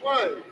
one.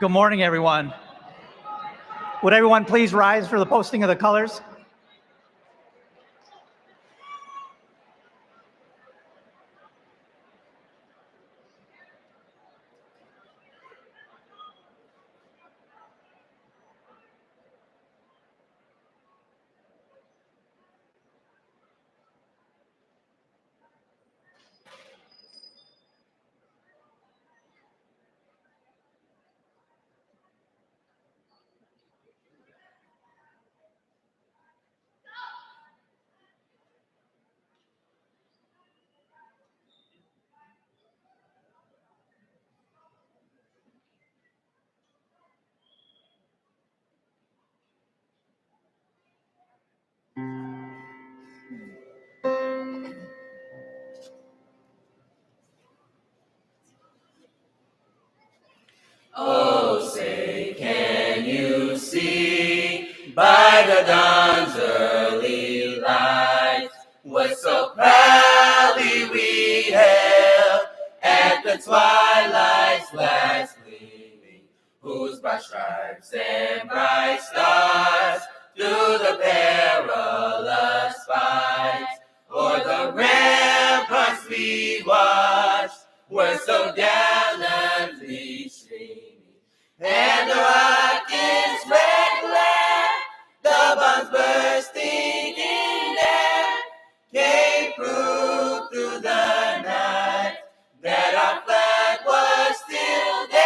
Good morning, everyone. Would everyone please rise for the posting of the colors? Oh, say, can you see by the dawn's early light what so proudly we hailed at the twilight's last gleaming, whose broad stripes and bright stars through the perilous fight o'er the ramparts we watched were so gallantly streaming, and the rocket's red glare, the bombs bursting in air, came proof through the night that our flag was still there.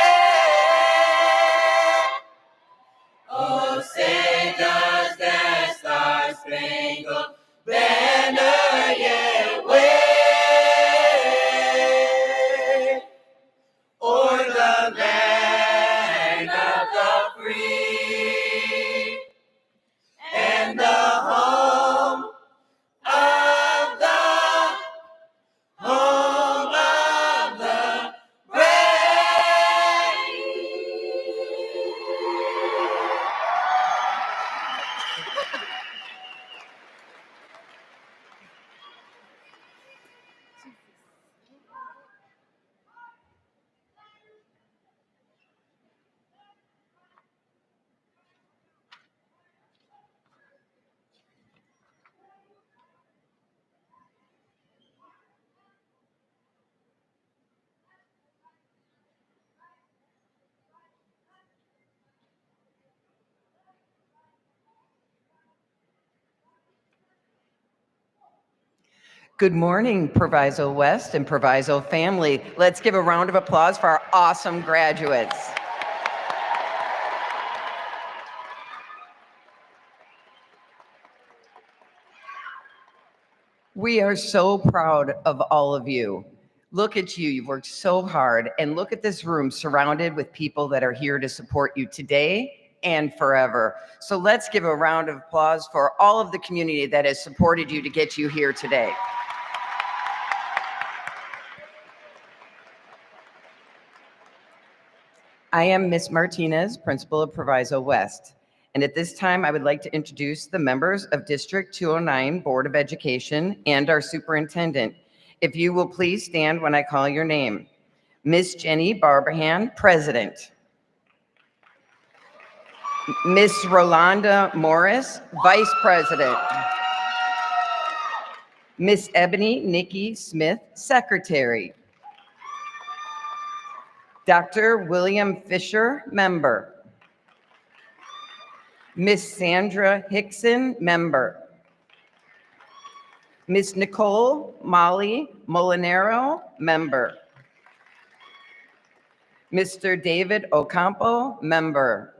Oh, say does that star-spangled banner yet wave o'er the land of the free and the home of the brave. Good morning, Proviso West and Proviso family. Let's give a round of applause for our awesome graduates. We are so proud of all of you. Look at you, you've worked so hard, and look at this room surrounded with people that are here to support you today and forever. So let's give a round of applause for all of the community that has supported you to get you here today. I am Ms. Martinez, Principal of Proviso West. And at this time, I would like to introduce the members of District 209 Board of Education and our superintendent. If you will please stand when I call your name. Ms. Jenny Barbahan, President. Ms. Rolanda Morris, Vice President. Ms. Ebony Nikki Smith, Secretary. Dr. William Fisher, Member. Ms. Sandra Hickson, Member. Ms. Nicole Molly Molinaro, Member. Mr. David Ocampo, Member.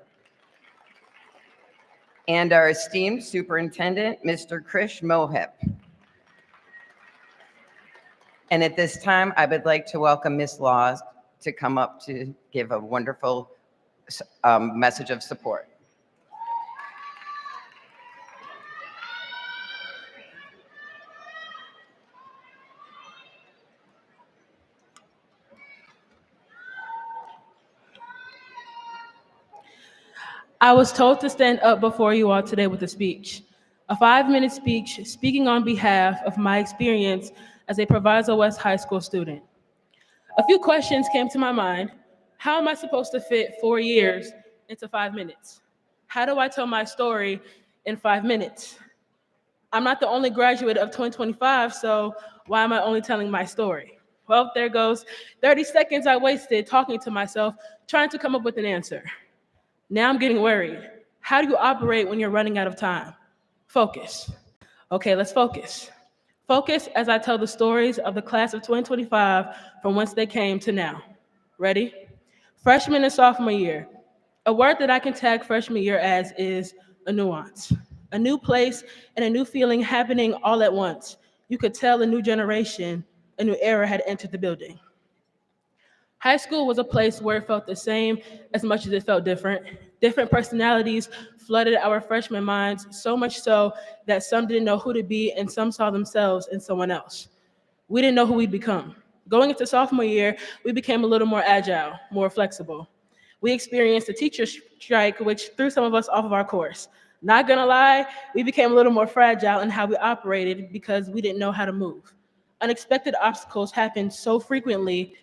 And our esteemed Superintendent, Mr. Krish Mohip. And at this time, I would like to welcome Ms. Laws to come up to give a wonderful message of support. I was told to stand up before you all today with a speech, a 5-minute speech speaking on behalf of my experience as a Proviso West High School student. A few questions came to my mind. How am I supposed to fit 4 years into 5 minutes? How do I tell my story in 5 minutes? I'm not the only graduate of 2025, so why am I only telling my story? Well, there goes 30 seconds I wasted talking to myself, trying to come up with an answer. Now I'm getting worried. How do you operate when you're running out of time? Focus. Okay, let's focus. Focus as I tell the stories of the class of 2025 from whence they came to now. Ready? Freshman and sophomore year. A word that I can tag freshman year as is a nuance. A new place and a new feeling happening all at once. You could tell a new generation, a new era had entered the building. High school was a place where it felt the same as much as it felt different. Different personalities flooded our freshman minds, so much so that some didn't know who to be and some saw themselves in someone else. We didn't know who we'd become. Going into sophomore year, we became a little more agile, more flexible. We experienced a teacher strike, which threw some of us off of our course. Not gonna lie, we became a little more fragile in how we operated because we didn't know how to move. Unexpected obstacles happened so frequently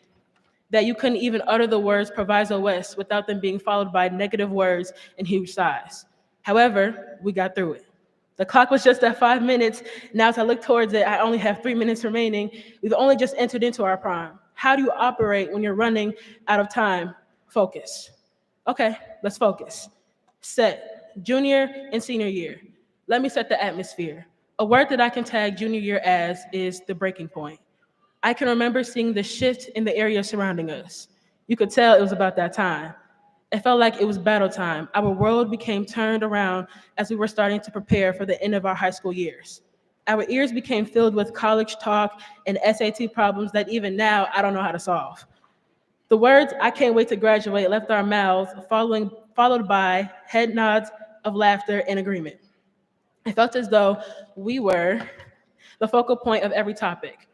that you couldn't even utter the words Proviso West without them being followed by negative words in huge size. However, we got through it. The clock was just at 5 minutes. Now as I look towards it, I only have 3 minutes remaining. We've only just entered into our prime. How do you operate when you're running out of time? Focus. Okay, let's focus. Set, junior and senior year. Let me set the atmosphere. A word that I can tag junior year as is the breaking point. I can remember seeing the shift in the area surrounding us. You could tell it was about that time. It felt like it was battle time. Our world became turned around as we were starting to prepare for the end of our high school years. Our ears became filled with college talk and SAT problems that even now I don't know how to solve. The words, "I can't wait to graduate," left our mouths, followed by head nods of laughter and agreement. It felt as though we were the focal point of every topic.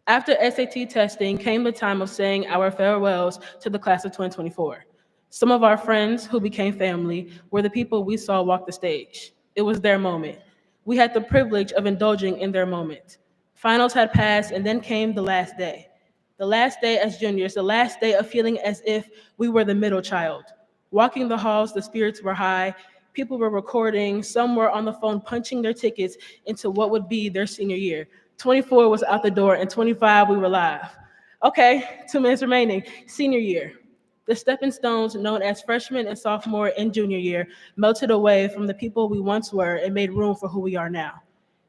After SAT testing came the time of saying our farewells to the class of 2024. Some of our friends who became family were the people we saw walk the stage. It was their moment. We had the privilege of indulging in their moment. Finals had passed, and then came the last day. The last day as juniors, the last day of feeling as if we were the middle child. Walking the halls, the spirits were high. People were recording. Some were on the phone punching their tickets into what would be their senior year. 24 was out the door, and 25, we were live. Okay, 2 minutes remaining. Senior year. The stepping stones known as freshman and sophomore and junior year melted away from the people we once were and made room for who we are now.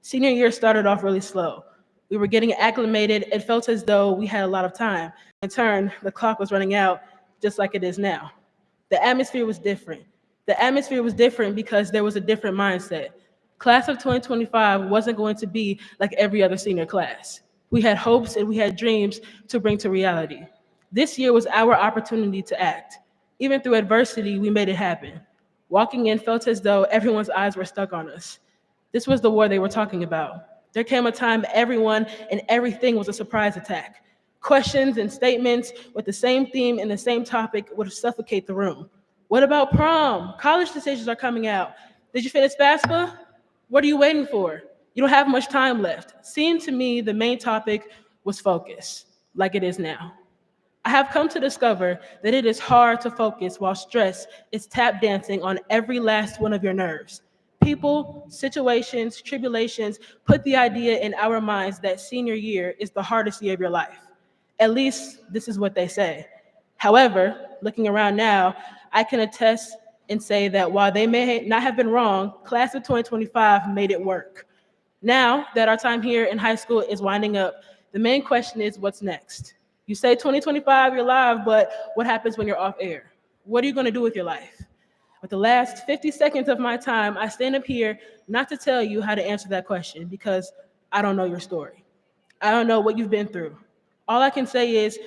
Senior year started off really slow. We were getting acclimated. It felt as though we had a lot of time. In turn, the clock was running out just like it is now. The atmosphere was different. The atmosphere was different because there was a different mindset. Class of 2025 wasn't going to be like every other senior class. We had hopes and we had dreams to bring to reality. This year was our opportunity to act. Even through adversity, we made it happen. Walking in felt as though everyone's eyes were stuck on us. This was the war they were talking about. There came a time everyone and everything was a surprise attack. Questions and statements with the same theme and the same topic would suffocate the room. What about prom? College decisions are coming out. Did you finish FAFSA? What are you waiting for? You don't have much time left. Seemed to me the main topic was focus, like it is now. I have come to discover that it is hard to focus while stress is tap dancing on every last one of your nerves. People, situations, tribulations put the idea in our minds that senior year is the hardest year of your life. At least this is what they say. However, looking around now, I can attest and say that while they may not have been wrong, class of 2025 made it work. Now that our time here in high school is winding up, the main question is what's next? You say 2025, you're live, but what happens when you're off air? What are you going to do with your life? With the last 50 seconds of my time, I stand up here not to tell you how to answer that question because I don't know your story. I don't know what you've been through. All I can say is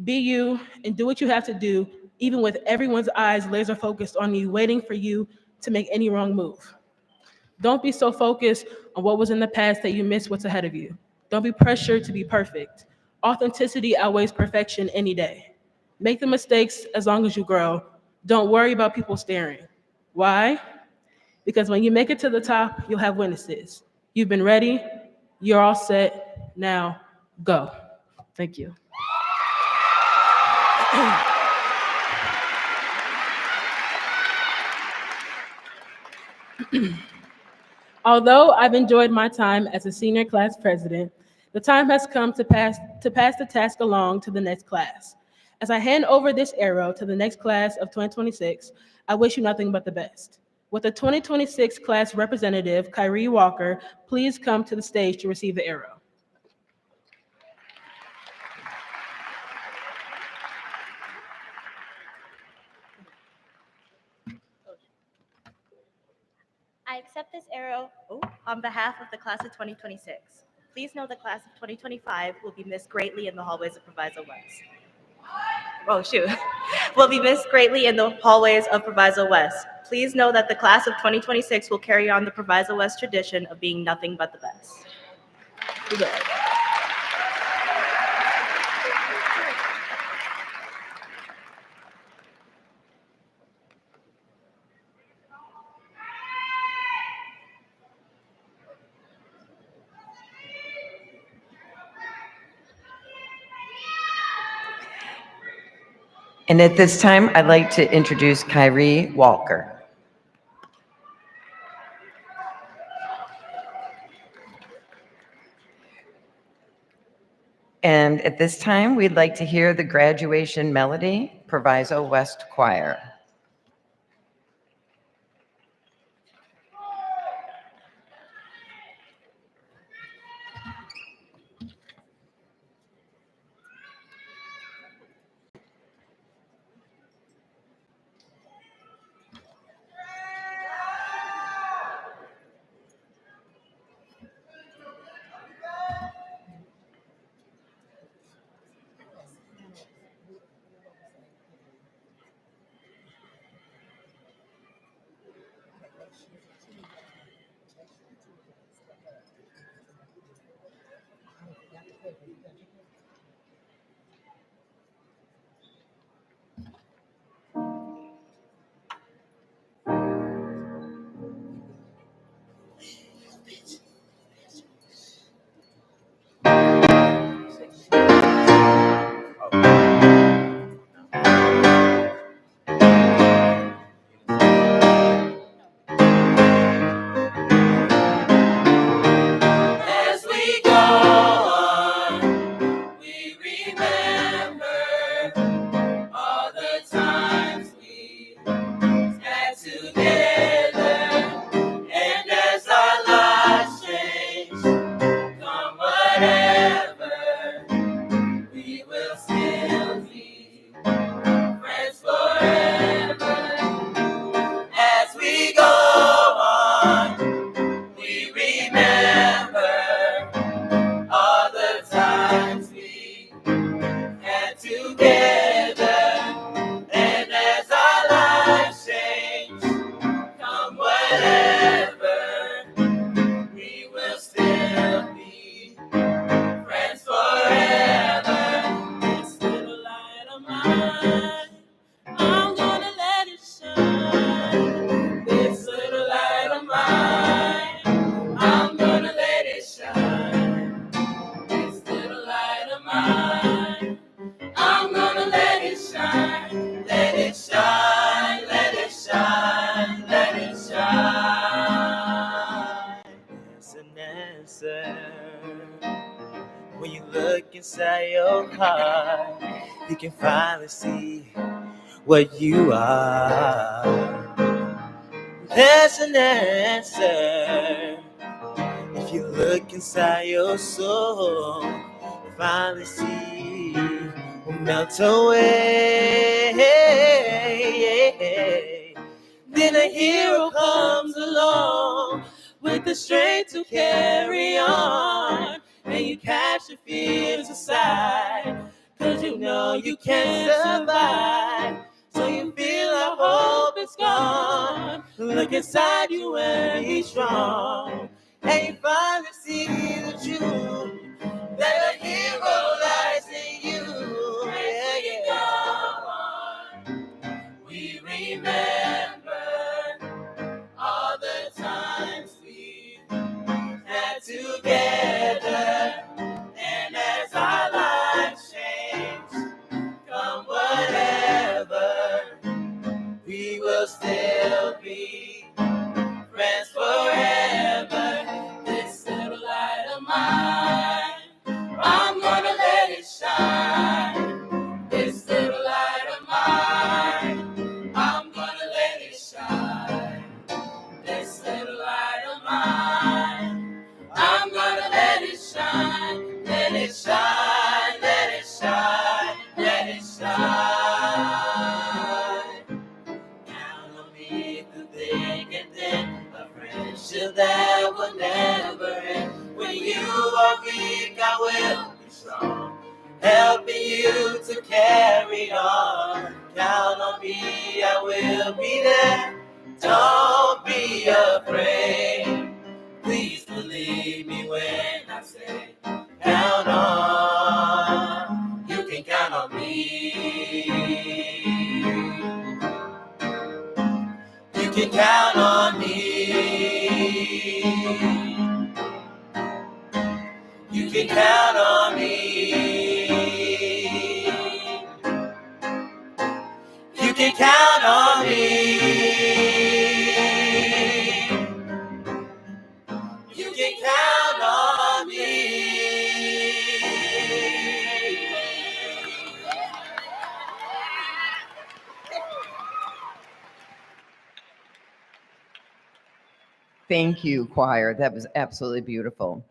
be you and do what you have to do, even with everyone's eyes laser focused on you, waiting for you to make any wrong move. Don't be so focused on what was in the past that you miss what's ahead of you. Don't be pressured to be perfect. Authenticity outweighs perfection any day. Make the mistakes as long as you grow. Don't worry about people staring. Why? Because when you make it to the top, you'll have witnesses. You've been ready, you're all set, now go. Thank you. Although I've enjoyed my time as a senior class president, the time has come to pass the task along to the next class. As I hand over this arrow to the next class of 2026, I wish you nothing but the best. Would the 2026 class representative, Kyrie Walker, please come to the stage to receive the arrow? I accept this arrow on behalf of the class of 2026. Please know the class of 2025 will be missed greatly in the hallways of Proviso West. Oh, shoot. Will be missed greatly in the hallways of Proviso West. Please know that the class of 2026 will carry on the Proviso West tradition of being nothing but the best. And at this time, I'd like to introduce Kyrie Walker. And at this time, we'd like to hear the graduation melody, Proviso West Choir. whatever, we will still be friends forever. As we go on, we remember all the times we had together. And as our lives change, come whatever, we will still be friends forever. This little light of mine, I'm gonna let it shine. This little light of mine, I'm gonna let it shine. This little light of mine, I'm gonna let it shine. Let it shine, let it shine, let it shine. There's an answer. When you look inside your heart, you can finally see what you are. There's an answer. If you look inside your soul, you finally see will melt away. Then a hero comes along with the strength to carry on, and you catch your fears aside, 'cause you know you can't survive. So you feel the hope is gone. Look inside you and be strong, and you finally see the truth that a hero lies in you. Yeah, yeah. We remember all the times we had together, and as our lives change, come whatever, we will still be friends forever. This little light of mine, I'm gonna let it shine. This little light of mine, I'm gonna let it shine. This little light of mine, I'm gonna let it shine. Let it shine, let it shine, let it shine. Count on me through thick and thin, a friendship that will never end. When you are weak, I will be strong, helping you to carry on. Count on me, I will be there. Don't be afraid. Please believe me when I say, count on. You can count on me. You can count on me. You can count on me. You can count on me. You can count on me. Thank you, choir. That was absolutely beautiful.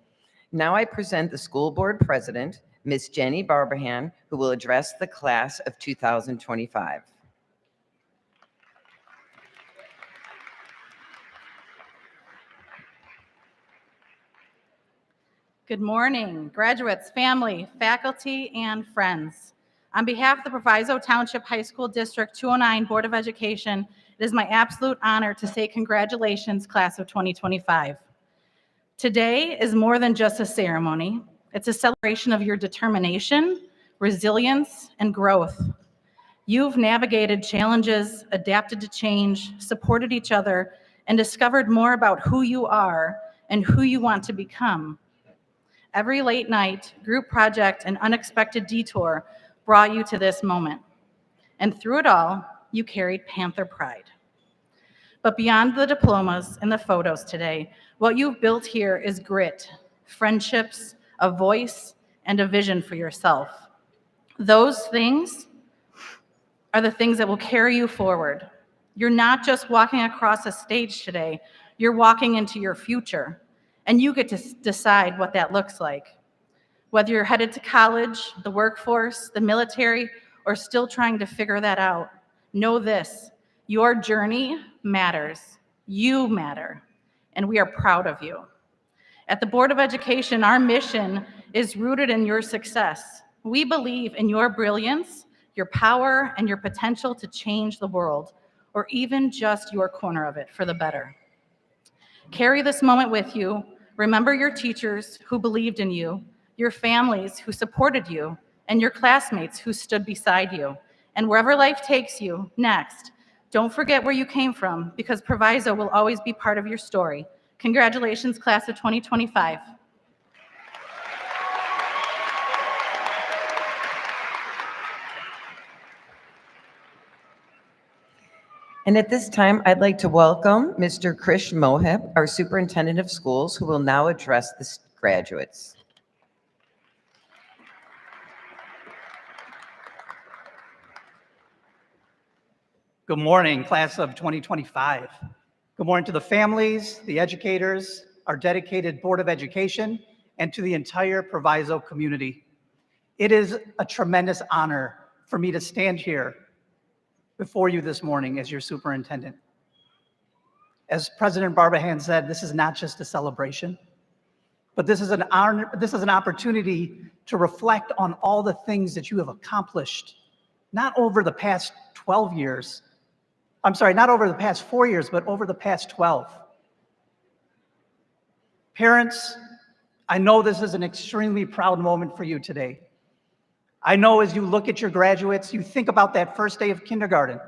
Now I present the school board president, Miss Jenny Barbahan, who will address the class of 2025. Good morning, graduates, family, faculty, and friends. On behalf of the Proviso Township High School District 209 Board of Education, it is my absolute honor to say congratulations, class of 2025. Today is more than just a ceremony. It's a celebration of your determination, resilience, and growth. You've navigated challenges, adapted to change, supported each other, and discovered more about who you are and who you want to become. Every late night, group project, and unexpected detour brought you to this moment. And through it all, you carried Panther pride. But beyond the diplomas and the photos today, what you've built here is grit, friendships, a voice, and a vision for yourself. Those things are the things that will carry you forward. You're not just walking across a stage today, you're walking into your future, and you get to decide what that looks like. Whether you're headed to college, the workforce, the military, or still trying to figure that out, know this: your journey matters. You matter, and we are proud of you. At the Board of Education, our mission is rooted in your success. We believe in your brilliance, your power, and your potential to change the world, or even just your corner of it for the better. Carry this moment with you. Remember your teachers who believed in you, your families who supported you, and your classmates who stood beside you. And wherever life takes you next, don't forget where you came from, because Proviso will always be part of your story. Congratulations, class of 2025. And at this time, I'd like to welcome Mr. Krish Moheb, our Superintendent of Schools, who will now address the graduates. Good morning, class of 2025. Good morning to the families, the educators, our dedicated Board of Education, and to the entire Proviso community. It is a tremendous honor for me to stand here before you this morning as your superintendent. As President Barbahan said, this is not just a celebration, but this is an honor, this is an opportunity to reflect on all the things that you have accomplished, not over the past 12 years, not over the past 4 years, but over the past 12. Parents, I know this is an extremely proud moment for you today. I know as you look at your graduates, you think about that first day of kindergarten,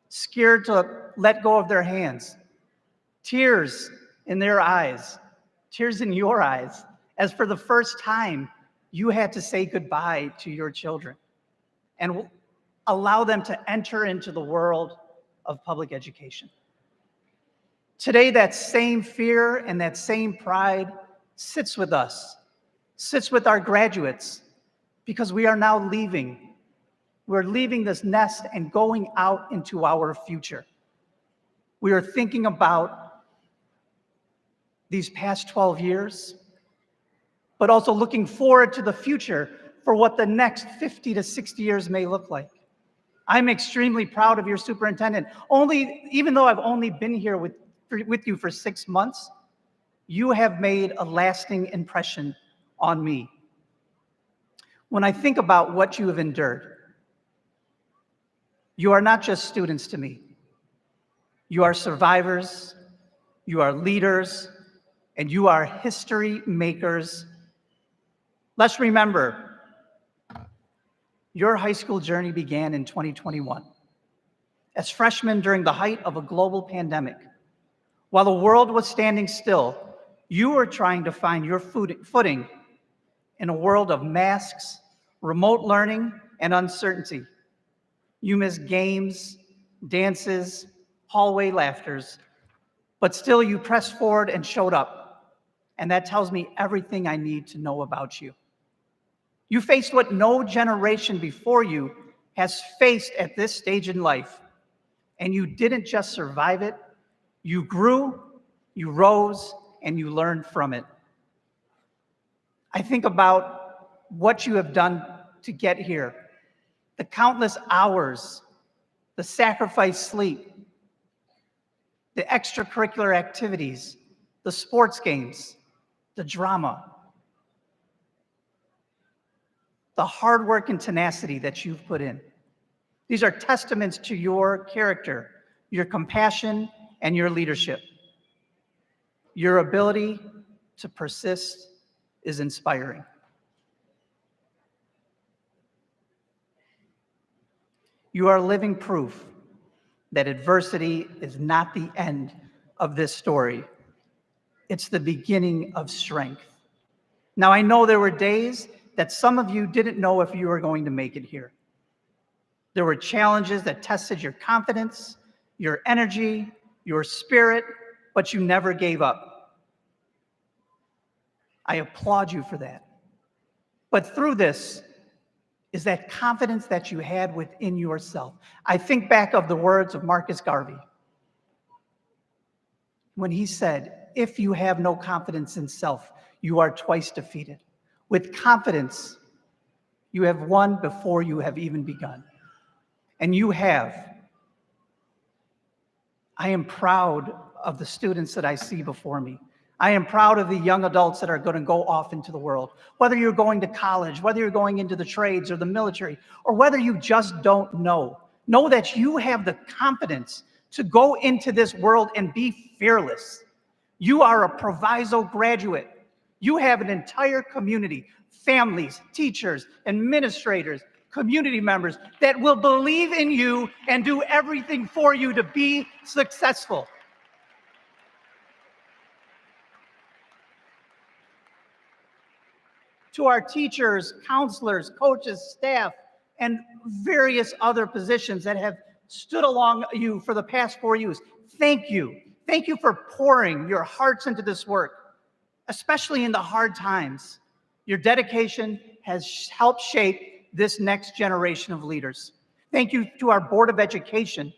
scared to let go of their hands, tears in their eyes, tears in your eyes, as for the first time, you had to say goodbye to your children and allow them to enter into the world of public education. Today, that same fear and that same pride sits with us, sits with our graduates, because we are now leaving. We're leaving this nest and going out into our future. We are thinking about these past 12 years, but also looking forward to the future for what the next 50 to 60 years may look like. I'm extremely proud of your superintendent. Even though I've only been here with you for 6 months, you have made a lasting impression on me. When I think about what you have endured, you are not just students to me. You are survivors, you are leaders, and you are history makers. Let's remember, your high school journey began in 2021 as freshmen during the height of a global pandemic. While the world was standing still, you were trying to find your footing in a world of masks, remote learning, and uncertainty. You missed games, dances, hallway laughters, but still you pressed forward and showed up. And that tells me everything I need to know about you. You faced what no generation before you has faced at this stage in life. And you didn't just survive it, you grew, you rose, and you learned from it. I think about what you have done to get here, the countless hours, the sacrificed sleep, the extracurricular activities, the sports games, the drama, the hard work and tenacity that you've put in. These are testaments to your character, your compassion, and your leadership. Your ability to persist is inspiring. You are living proof that adversity is not the end of this story. It's the beginning of strength. Now, I know there were days that some of you didn't know if you were going to make it here. There were challenges that tested your confidence, your energy, your spirit, but you never gave up. I applaud you for that. But through this is that confidence that you had within yourself. I think back of the words of Marcus Garvey when he said, "If you have no confidence in self, you are twice defeated." With confidence, you have won before you have even begun. And you have. I am proud of the students that I see before me. I am proud of the young adults that are going to go off into the world. Whether you're going to college, whether you're going into the trades or the military, or whether you just don't know that you have the confidence to go into this world and be fearless. You are a Proviso graduate. You have an entire community, families, teachers, administrators, community members that will believe in you and do everything for you to be successful. To our teachers, counselors, coaches, staff, and various other positions that have stood along you for the past 4 years, thank you. Thank you for pouring your hearts into this work, especially in the hard times. Your dedication has helped shape this next generation of leaders. Thank you to our Board of Education.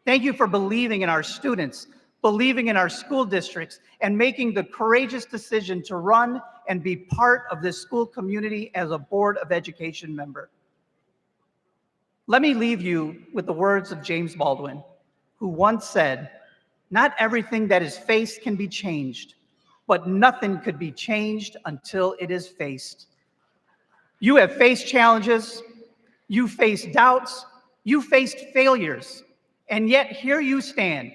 Thank you for believing in our students, believing in our school districts, and making the courageous decision to run and be part of this school community as a Board of Education member. Let me leave you with the words of James Baldwin, who once said, "Not everything that is faced can be changed, but nothing could be changed until it is faced." You have faced challenges, you faced doubts, you faced failures, and yet here you stand,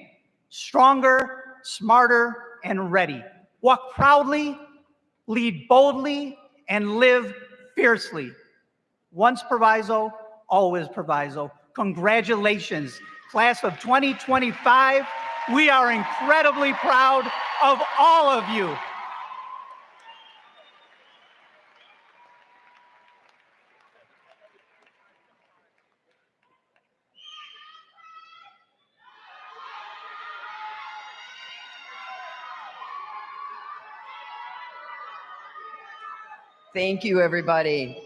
stronger, smarter, and ready. Walk proudly, lead boldly, and live fiercely. Once Proviso, always Proviso. Congratulations, class of 2025. We are incredibly proud of all of you. Thank you, everybody.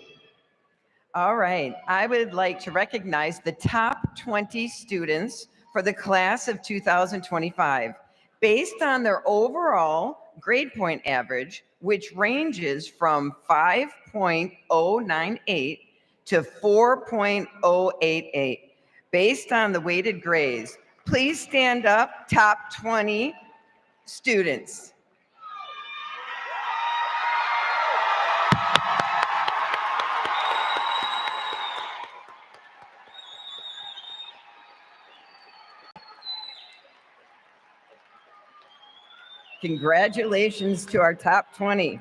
All right, I would like to recognize the top 20 students for the class of 2025, based on their overall grade point average, which ranges from 5.098 to 4.088. Based on the weighted grades, please stand up, top 20 students. Congratulations to our top 20.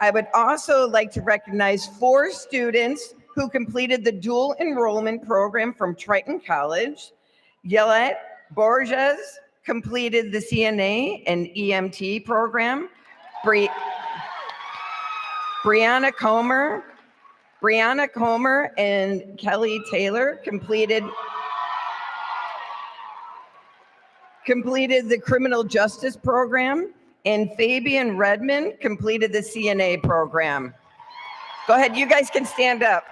I would also like to recognize 4 students who completed the dual enrollment program from Triton College. Yelette Borges completed the CNA and EMT program. Brianna Comer and Kelly Taylor completed the criminal justice program, and Fabian Redmond completed the CNA program. Go ahead, you guys can stand up.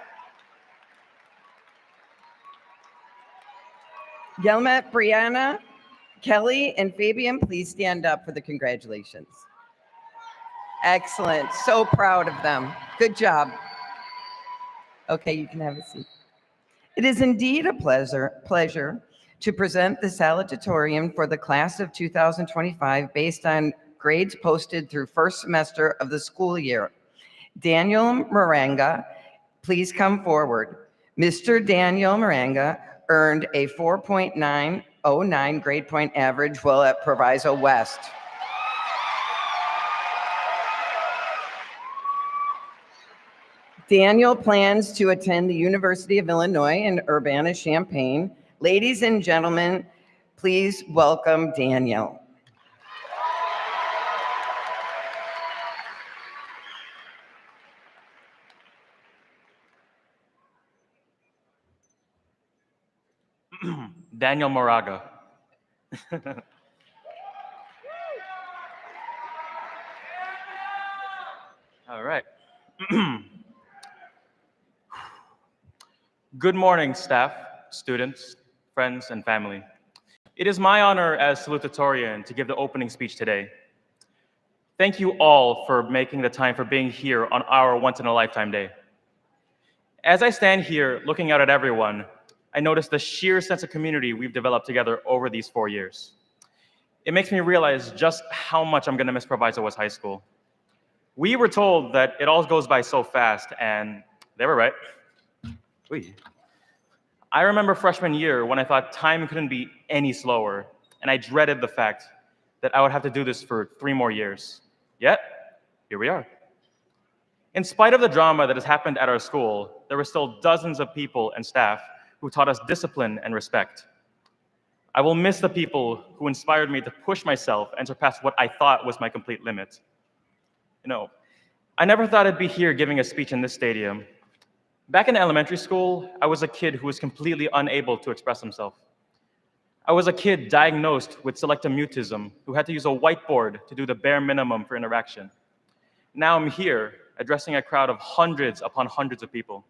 Yelmet, Brianna, Kelly, and Fabian, please stand up for the congratulations. Excellent, so proud of them. Good job. Okay, you can have a seat. It is indeed a pleasure to present the Salutatorian for the class of 2025 based on grades posted through first semester of the school year. Daniel Maranga, please come forward. Mr. Daniel Maranga earned a 4.909 grade point average while at Proviso West. Daniel plans to attend the University of Illinois in Urbana-Champaign. Ladies and gentlemen, please welcome Daniel. Daniel Moraga. All right. Good morning, staff, students, friends, and family. It is my honor as Salutatorian to give the opening speech today. Thank you all for making the time for being here on our once-in-a-lifetime day. As I stand here looking out at everyone, I notice the sheer sense of community we've developed together over these 4 years. It makes me realize just how much I'm going to miss Proviso West High School. We were told that it all goes by so fast, and they were right. Oy. I remember freshman year when I thought time couldn't be any slower, and I dreaded the fact that I would have to do this for 3 more years. Yet, here we are. In spite of the drama that has happened at our school, there were still dozens of people and staff who taught us discipline and respect. I will miss the people who inspired me to push myself and surpass what I thought was my complete limit. You know, I never thought I'd be here giving a speech in this stadium. Back in elementary school, I was a kid who was completely unable to express himself. I was a kid diagnosed with selective mutism who had to use a whiteboard to do the bare minimum for interaction. Now I'm here addressing a crowd of hundreds upon hundreds of people.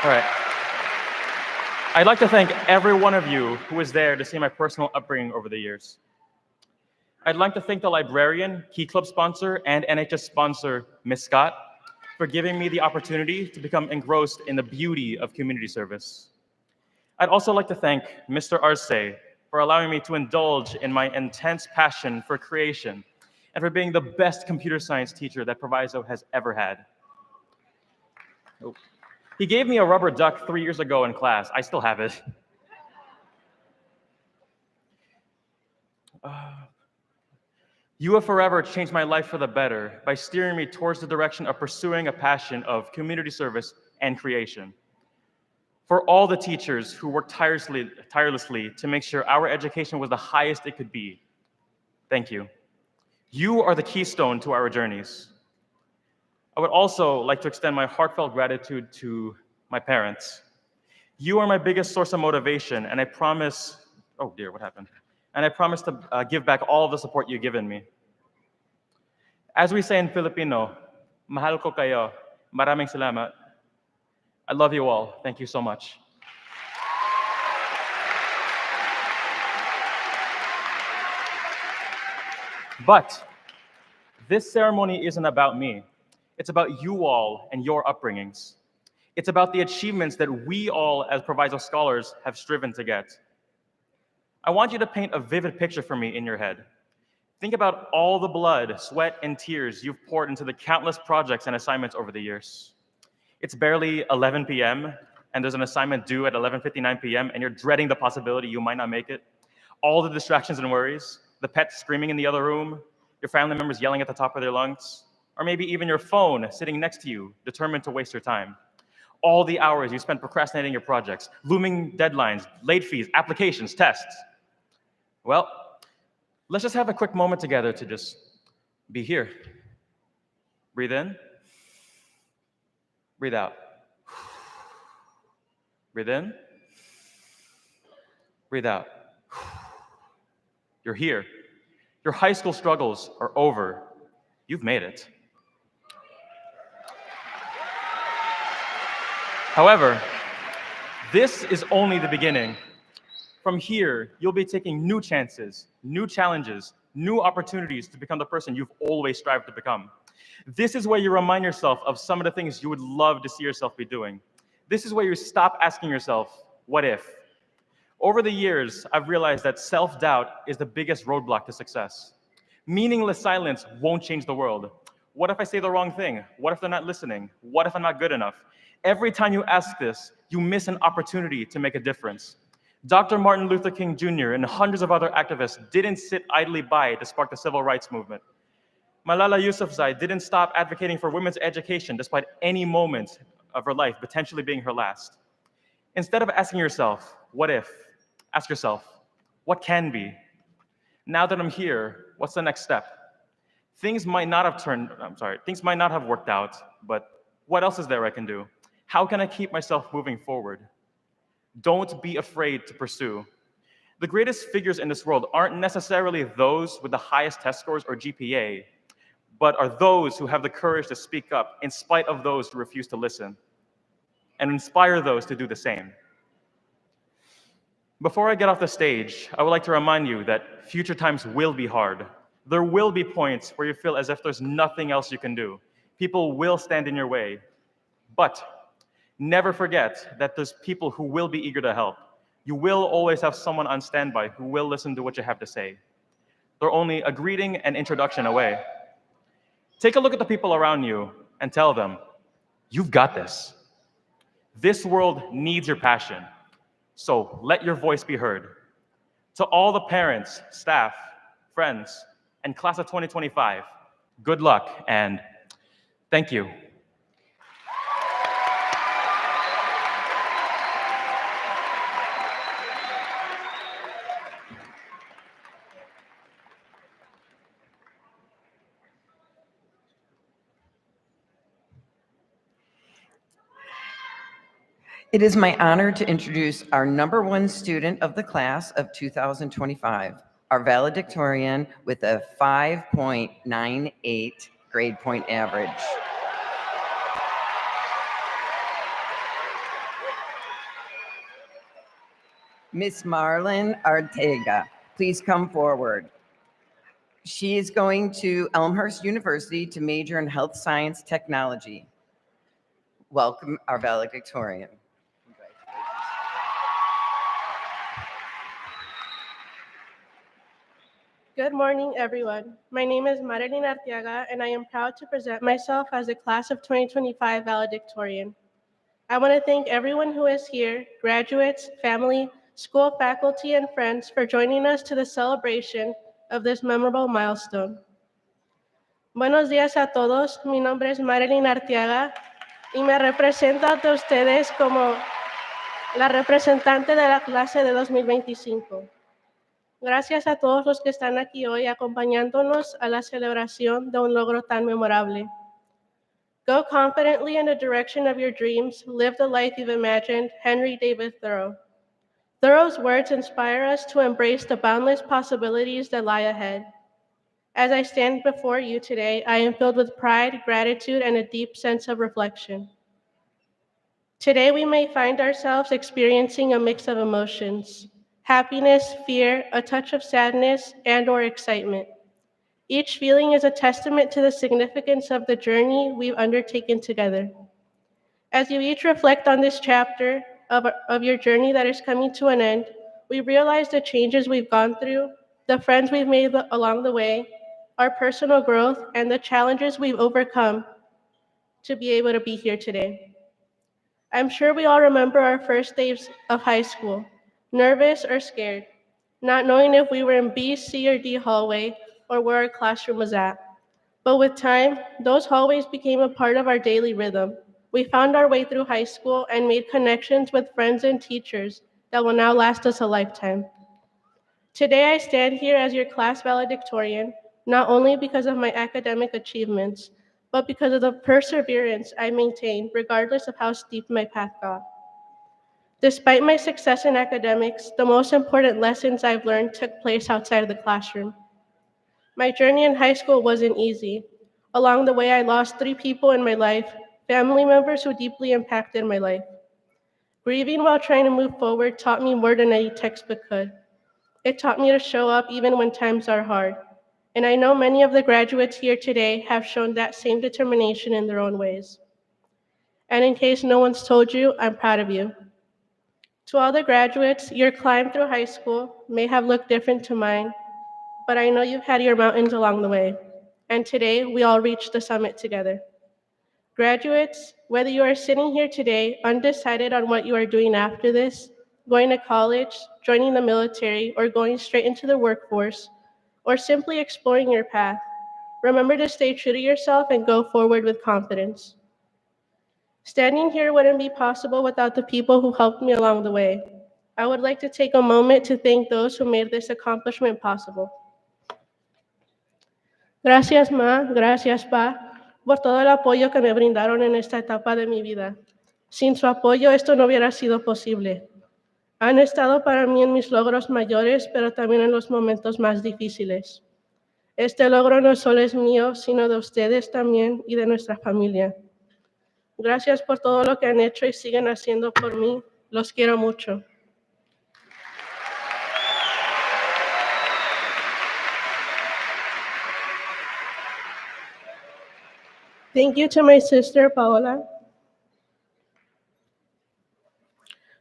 All right. I'd like to thank every one of you who was there to see my personal upbringing over the years. I'd like to thank the librarian, Key Club sponsor, and NHS sponsor, Ms. Scott, for giving me the opportunity to become engrossed in the beauty of community service. I'd also like to thank Mr. Arce for allowing me to indulge in my intense passion for creation and for being the best computer science teacher that Proviso has ever had. Oh. He gave me a rubber duck 3 years ago in class. I still have it. You have forever changed my life for the better by steering me towards the direction of pursuing a passion of community service and creation. For all the teachers who worked tirelessly to make sure our education was the highest it could be, thank you. You are the keystone to our journeys. I would also like to extend my heartfelt gratitude to my parents. You are my biggest source of motivation, and I promise, oh dear, what happened? And I promise to give back all of the support you've given me. As we say in Filipino, mahal ko kayo, maraming salamat. I love you all. Thank you so much. But this ceremony isn't about me. It's about you all and your upbringings. It's about the achievements that we all as Proviso scholars have striven to get. I want you to paint a vivid picture for me in your head. Think about all the blood, sweat, and tears you've poured into the countless projects and assignments over the years. It's barely 11 p.m., and there's an assignment due at 11:59 p.m., and you're dreading the possibility you might not make it. All the distractions and worries, the pets screaming in the other room, your family members yelling at the top of their lungs, or maybe even your phone sitting next to you, determined to waste your time. All the hours you spend procrastinating your projects, looming deadlines, late fees, applications, tests. Well, let's just have a quick moment together to just be here. Breathe in. Breathe out. Breathe in. Breathe out. You're here. Your high school struggles are over. You've made it. However, this is only the beginning. From here, you'll be taking new chances, new challenges, new opportunities to become the person you've always strived to become. This is where you remind yourself of some of the things you would love to see yourself be doing. This is where you stop asking yourself, what if? Over the years, I've realized that self-doubt is the biggest roadblock to success. Meaningless silence won't change the world. What if I say the wrong thing? What if they're not listening? What if I'm not good enough? Every time you ask this, you miss an opportunity to make a difference. Dr. Martin Luther King Jr. and hundreds of other activists didn't sit idly by to spark the civil rights movement. Malala Yousafzai didn't stop advocating for women's education despite any moment of her life potentially being her last. Instead of asking yourself, what if? Ask yourself, what can be? Now that I'm here, what's the next step? Things might not have worked out, but what else is there I can do? How can I keep myself moving forward? Don't be afraid to pursue. The greatest figures in this world aren't necessarily those with the highest test scores or GPA, but are those who have the courage to speak up in spite of those who refuse to listen, and inspire those to do the same. Before I get off the stage, I would like to remind you that future times will be hard. There will be points where you feel as if there's nothing else you can do. People will stand in your way. But never forget that there's people who will be eager to help. You will always have someone on standby who will listen to what you have to say. They're only a greeting and introduction away. Take a look at the people around you and tell them, you've got this. This world needs your passion, so let your voice be heard. To all the parents, staff, friends, and class of 2025, good luck and thank you. It is my honor to introduce our #1 student of the class of 2025, our valedictorian with a 5.98 grade point average. Miss Marlon Arteaga, please come forward. She is going to Elmhurst University to major in health science technology. Welcome, our valedictorian. Good morning, everyone. My name is Marilyn Arteaga, and I am proud to present myself as the class of 2025 valedictorian. I want to thank everyone who is here, graduates, family, school faculty, and friends for joining us to the celebration of this memorable milestone. Buenos días a todos. Mi nombre es Marilyn Arteaga y me represento ante ustedes como la representante de la clase de 2025. Gracias a todos los que están aquí hoy acompañándonos a la celebración de un logro tan memorable. Go confidently in the direction of your dreams, live the life you've imagined, Henry David Thoreau. Thoreau's words inspire us to embrace the boundless possibilities that lie ahead. As I stand before you today, I am filled with pride, gratitude, and a deep sense of reflection. Today, we may find ourselves experiencing a mix of emotions: happiness, fear, a touch of sadness, and/or excitement. Each feeling is a testament to the significance of the journey we've undertaken together. As you each reflect on this chapter of your journey that is coming to an end, we realize the changes we've gone through, the friends we've made along the way, our personal growth, and the challenges we've overcome to be able to be here today. I'm sure we all remember our first days of high school, nervous or scared, not knowing if we were in B, C, or D hallway or where our classroom was at. But with time, those hallways became a part of our daily rhythm. We found our way through high school and made connections with friends and teachers that will now last us a lifetime. Today, I stand here as your class valedictorian, not only because of my academic achievements, but because of the perseverance I maintained regardless of how steep my path got. Despite my success in academics, the most important lessons I've learned took place outside of the classroom. My journey in high school wasn't easy. Along the way, I lost 3 people in my life, family members who deeply impacted my life. Grieving while trying to move forward taught me more than any textbook could. It taught me to show up even when times are hard. And I know many of the graduates here today have shown that same determination in their own ways. And in case no one's told you, I'm proud of you. To all the graduates, your climb through high school may have looked different to mine, but I know you've had your mountains along the way. And today, we all reached the summit together. Graduates, whether you are sitting here today undecided on what you are doing after this, going to college, joining the military, or going straight into the workforce, or simply exploring your path, remember to stay true to yourself and go forward with confidence. Standing here wouldn't be possible without the people who helped me along the way. I would like to take a moment to thank those who made this accomplishment possible. Gracias, Ma, gracias, Pa, por todo el apoyo que me brindaron en esta etapa de mi vida. Sin su apoyo, esto no hubiera sido posible. Han estado para mí en mis logros mayores, pero también en los momentos más difíciles. Este logro no solo es mío, sino de ustedes también y de nuestra familia. Gracias por todo lo que han hecho y siguen haciendo por mí. Los quiero mucho. Thank you to my sister, Paola.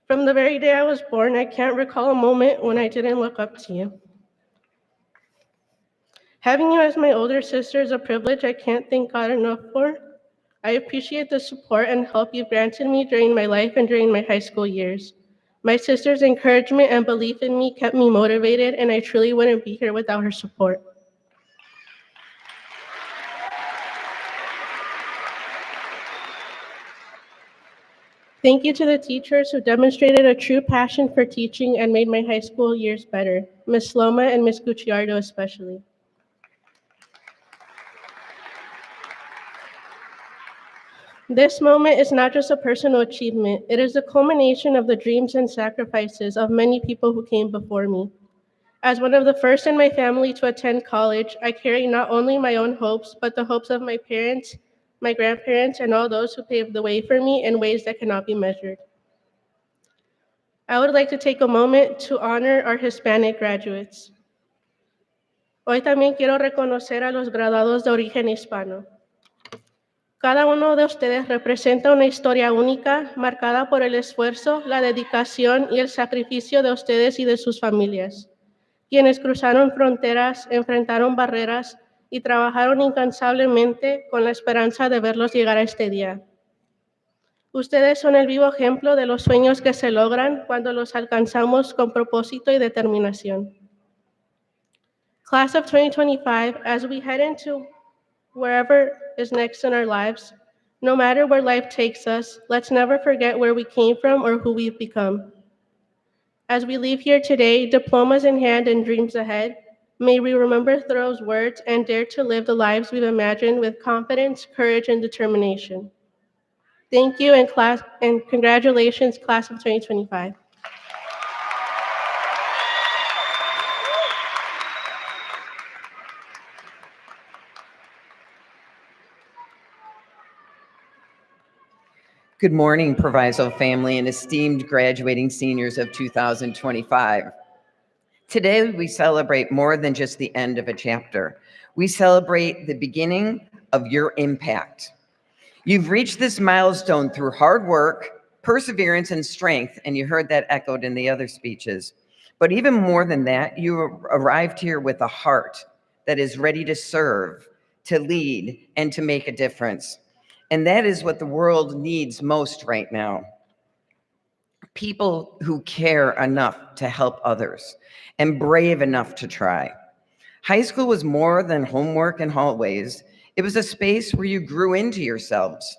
From the very day I was born, I can't recall a moment when I didn't look up to you. Having you as my older sister is a privilege I can't thank God enough for. I appreciate the support and help you've granted me during my life and during my high school years. My sister's encouragement and belief in me kept me motivated, and I truly wouldn't be here without her support. Thank you to the teachers who demonstrated a true passion for teaching and made my high school years better, Ms. Loma and Ms. Gucciardo especially. This moment is not just a personal achievement, it is the culmination of the dreams and sacrifices of many people who came before me. As one of the first in my family to attend college, I carry not only my own hopes, but the hopes of my parents, my grandparents, and all those who paved the way for me in ways that cannot be measured. I would like to take a moment to honor our Hispanic graduates. Hoy también quiero reconocer a los graduados de origen hispano. Cada uno de ustedes representa una historia única, marcada por el esfuerzo, la dedicación y el sacrificio de ustedes y de sus familias, quienes cruzaron fronteras, enfrentaron barreras y trabajaron incansablemente con la esperanza de verlos llegar a este día. Ustedes son el vivo ejemplo de los sueños que se logran cuando los alcanzamos con propósito y determinación. Class of 2025, as we head into wherever is next in our lives, no matter where life takes us, let's never forget where we came from or who we've become. As we leave here today, diplomas in hand and dreams ahead, may we remember Thoreau's words and dare to live the lives we've imagined with confidence, courage, and determination. Thank you and congratulations, class of 2025. Good morning, Proviso family and esteemed graduating seniors of 2025. Today, we celebrate more than just the end of a chapter. We celebrate the beginning of your impact. You've reached this milestone through hard work, perseverance, and strength, and you heard that echoed in the other speeches. But even more than that, you arrived here with a heart that is ready to serve, to lead, and to make a difference. And that is what the world needs most right now. People who care enough to help others and brave enough to try. High school was more than homework and hallways. It was a space where you grew into yourselves.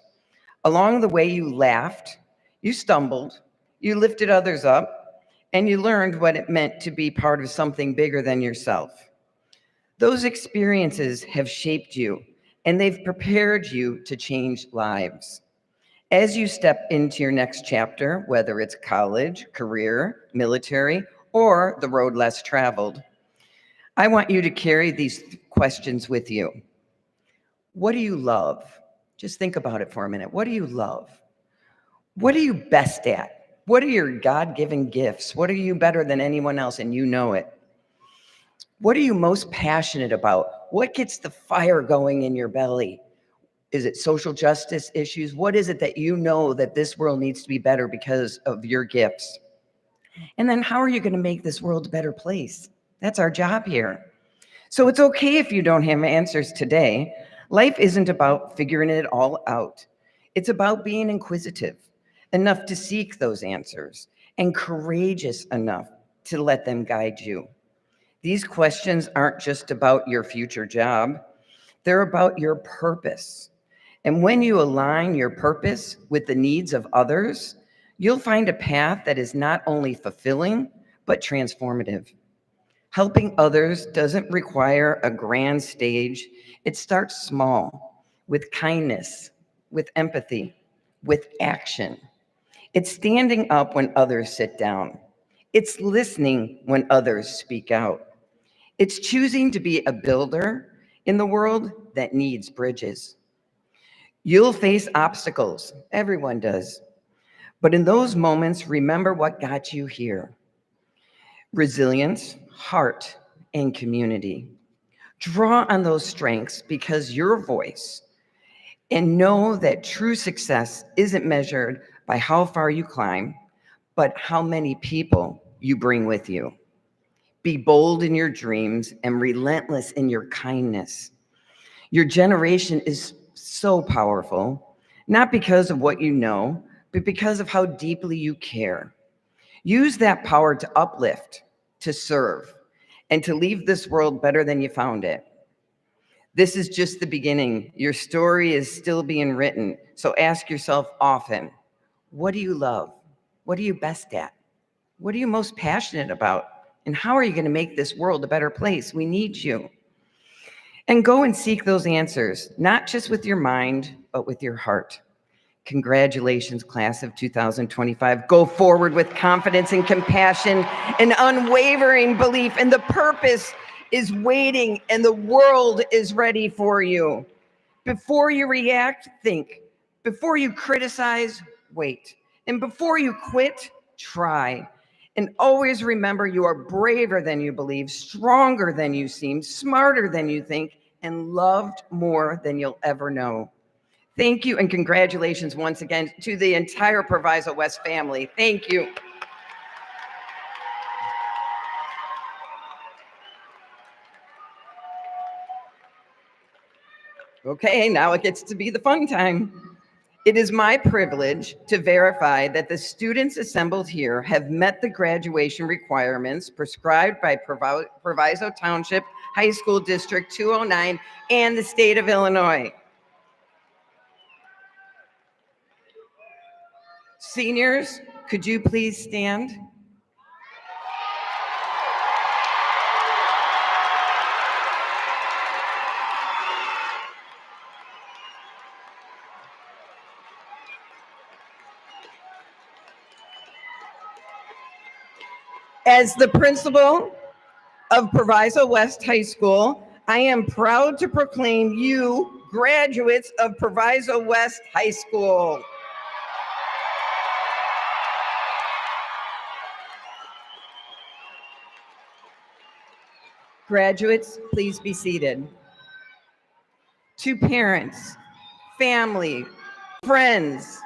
Along the way, you laughed, you stumbled, you lifted others up, and you learned what it meant to be part of something bigger than yourself. Those experiences have shaped you, and they've prepared you to change lives. As you step into your next chapter, whether it's college, career, military, or the road less traveled, I want you to carry these questions with you. What do you love? Just think about it for a minute. What do you love? What are you best at? What are your God-given gifts? What are you better than anyone else and you know it? What are you most passionate about? What gets the fire going in your belly? Is it social justice issues? What is it that you know that this world needs to be better because of your gifts? And then how are you going to make this world a better place? That's our job here. So it's okay if you don't have answers today. Life isn't about figuring it all out. It's about being inquisitive enough to seek those answers and courageous enough to let them guide you. These questions aren't just about your future job. They're about your purpose. And when you align your purpose with the needs of others, you'll find a path that is not only fulfilling, but transformative. Helping others doesn't require a grand stage. It starts small, with kindness, with empathy, with action. It's standing up when others sit down. It's listening when others speak out. It's choosing to be a builder in the world that needs bridges. You'll face obstacles, everyone does. But in those moments, remember what got you here. Resilience, heart, and community. Draw on those strengths because your voice And know that true success isn't measured by how far you climb, but how many people you bring with you. Be bold in your dreams and relentless in your kindness. Your generation is so powerful, not because of what you know, but because of how deeply you care. Use that power to uplift, to serve, and to leave this world better than you found it. This is just the beginning. Your story is still being written. So ask yourself often, what do you love? What are you best at? What are you most passionate about? And how are you going to make this world a better place? We need you. And go and seek those answers, not just with your mind, but with your heart. Congratulations, class of 2025. Go forward with confidence and compassion and unwavering belief, and the purpose is waiting and the world is ready for you. Before you react, think. Before you criticize, wait. And before you quit, try. And always remember, you are braver than you believe, stronger than you seem, smarter than you think, and loved more than you'll ever know. Thank you and congratulations once again to the entire Proviso West family. Thank you. Okay, now it gets to be the fun time. It is my privilege to verify that the students assembled here have met the graduation requirements prescribed by Proviso Township High School District 209 and the state of Illinois. Seniors, could you please stand? As the principal of Proviso West High School, I am proud to proclaim you graduates of Proviso West High School. Graduates, please be seated. To parents, family, friends,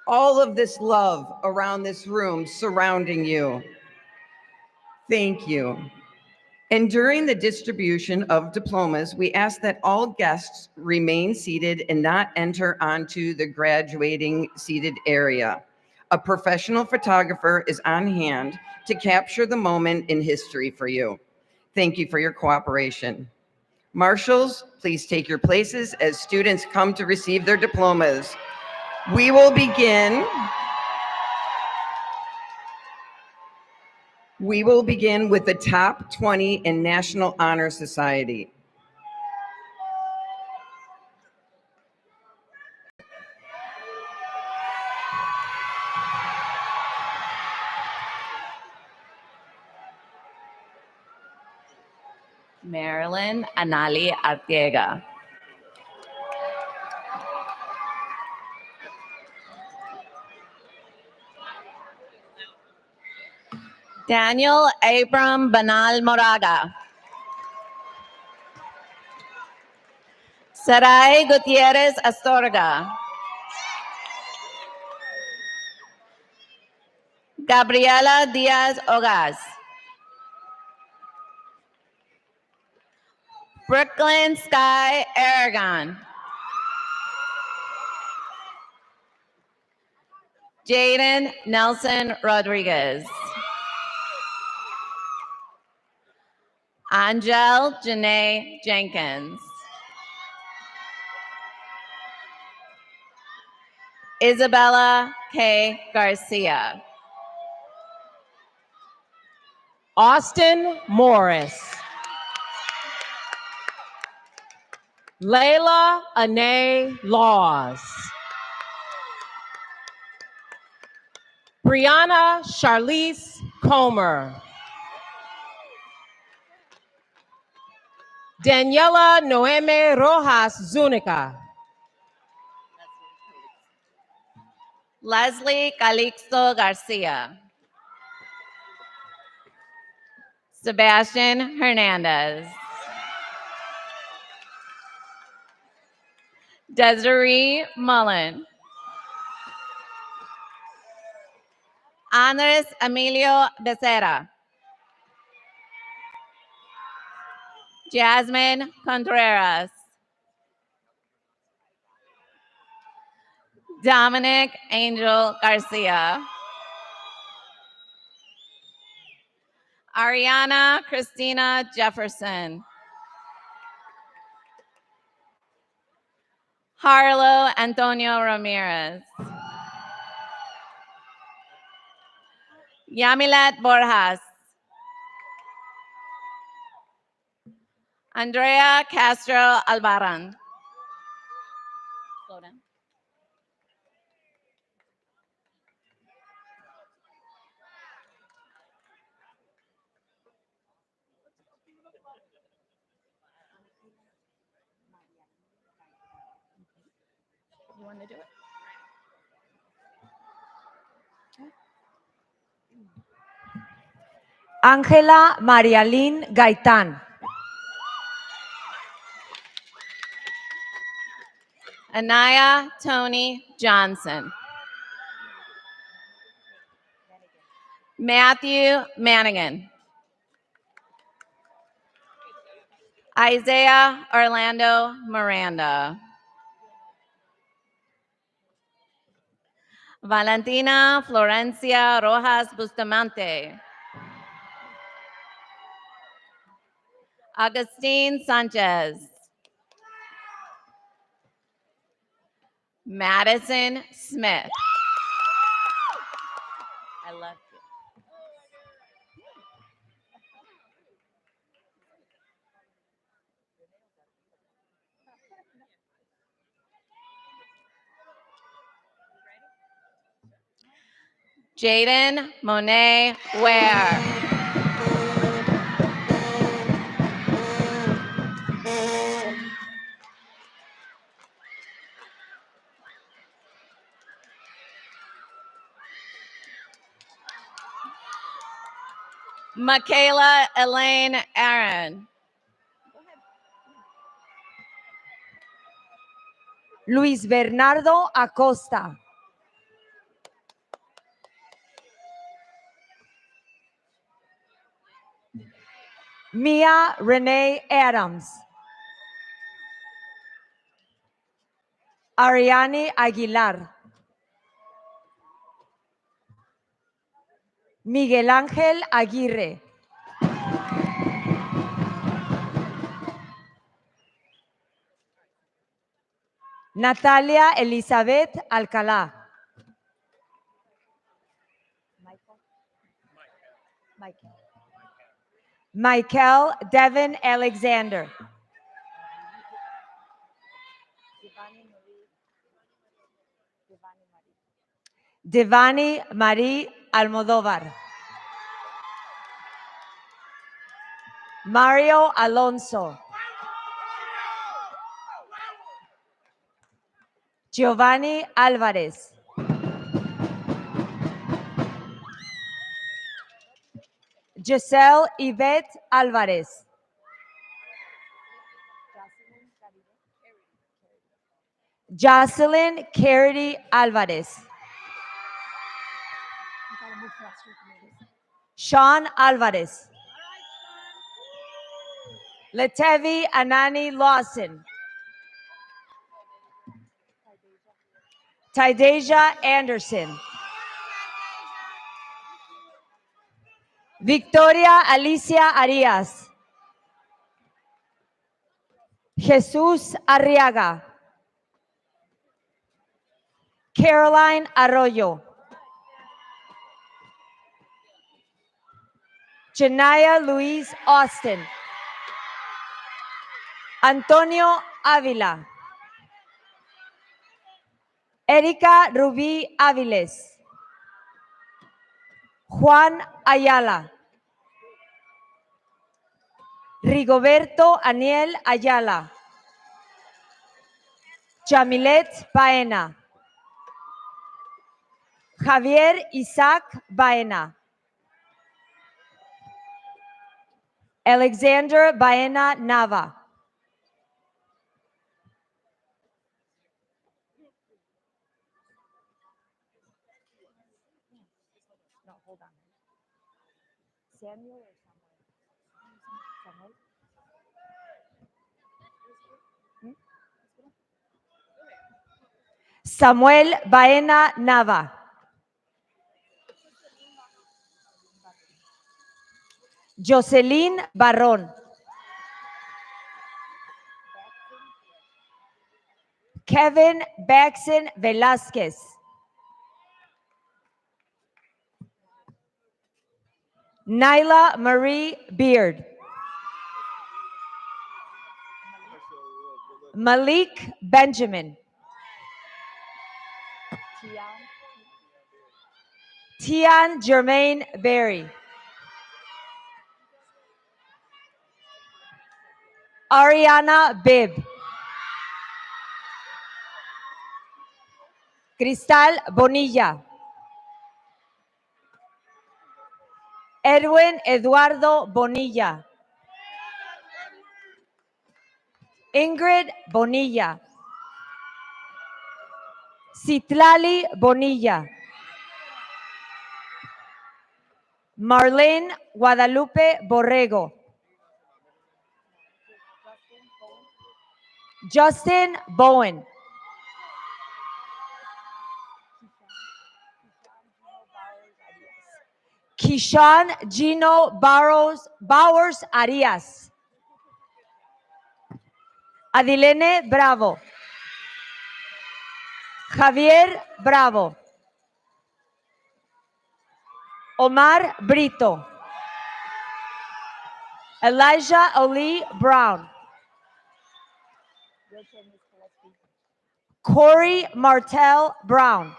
all of this love around this room surrounding you, thank you. And during the distribution of diplomas, we ask that all guests remain seated and not enter onto the graduating seated area. A professional photographer is on hand to capture the moment in history for you. Thank you for your cooperation. Marshals, please take your places as students come to receive their diplomas. We will begin with the top 20 in National Honor Society. Marilyn Anali Arteaga. Daniel Abram Banal Moraga. Sarai Gutierrez Astorga. Gabriela Diaz Ogas. Brooklyn Sky Aragon. Jaden Nelson Rodriguez. Angel Janae Jenkins. Isabella K. Garcia. Austin Morris. Layla Anae Laws. Brianna Charlize Comer. Daniela Noeme Rojas Zúñiga. Leslie Calixto Garcia. Sebastian Hernandez. Desiree Mullen. Andres Emilio Becerra. Jasmine Contreras. Dominic Angel Garcia. Ariana Christina Jefferson. Harlow Antonio Ramirez. Yamilet Borjas. Andrea Castro Albaran. Slow down. You want to do it? Ángela Marialín Gaitán. Anaya Tony Johnson. Matthew Manigan. Isaiah Orlando Miranda. Valentina Florencia Rojas Bustamante. Augustine Sanchez. Madison Smith. I love you. Jaden Monet Ware. Michaela Elaine Aaron. Luis Bernardo Acosta. Mia Renee Adams. Ariane Aguilar. Miguel Ángel Aguirre. Natalia Elizabeth Alcalá. Michael Devin Alexander. Devani Marie Almodóvar. Mario Alonso. Giovanni Álvarez. Giselle Yvette Álvarez. Jocelyn Carity Álvarez. Sean Álvarez. Letevi Anani Lawson. Tydeja Anderson. Victoria Alicia Arias. Jesús Arriaga. Caroline Arroyo. Janaya Luis Austin. Antonio Ávila. Erika Rubí Áviles. Juan Ayala. Rigoberto Aniel Ayala. Jamilet Baena. Javier Isaac Baena. Alexander Baena Nava. No, hold on. Samuel or Samuel? Samuel Baena Nava. Jocelyn Barrón. Kevin Baxen Velázquez. Nyla Marie Beard. Malik Benjamin. Tian Germain Berry. Ariana Bibb. Cristal Bonilla. Edwin Eduardo Bonilla. Ingrid Bonilla. Citlali Bonilla. Marlene Guadalupe Borrego. Justin Bowen. Kishan Gino Bowers Arias. Adilene Bravo. Javier Bravo. Omar Brito. Elijah Ali Brown. Corey Martell Brown.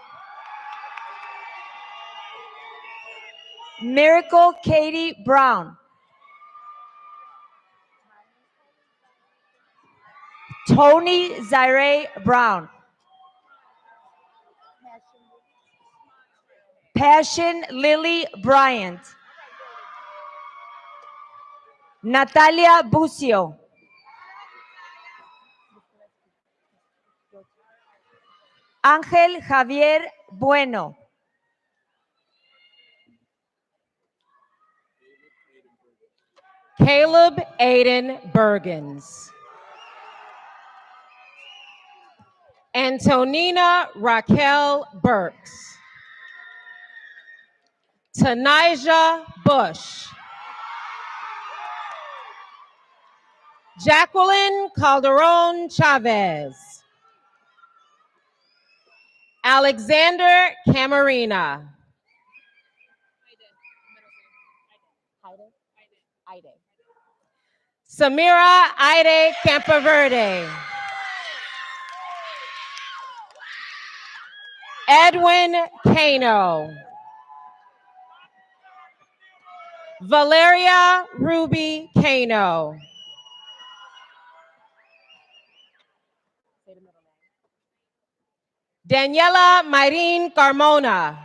Miracle Katie Brown. Tony Zaire Brown. Passion Lily Bryant. Natalia Bucio. Ángel Javier Bueno. Caleb Aiden Bergens. Antonina Raquel Burks. Tanija Bush. Jacqueline Calderon Chavez. Alexander Camarina. Samira Aide Campaverde. Edwin Cano. Valeria Ruby Cano. Daniela Mayrene Carmona.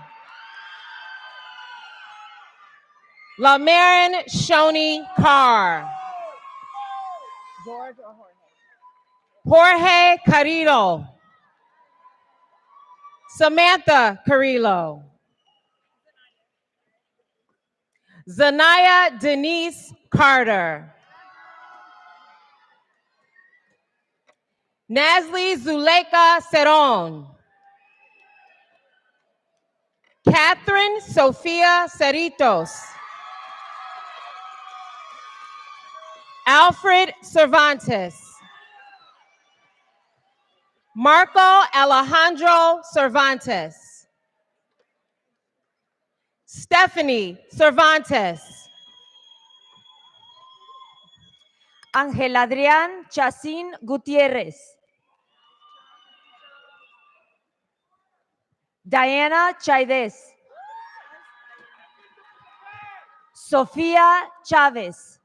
Lamarin Shoni Carr. Jorge Carrillo. Samantha Carrillo. Zanaya Denise Carter. Nasli Zuleika Ceron. Catherine Sofia Cerritos. Alfred Cervantes. Marco Alejandro Cervantes. Stephanie Cervantes. Ángel Adrián Chacín Gutiérrez. Diana Chaidez. Sofía Chávez.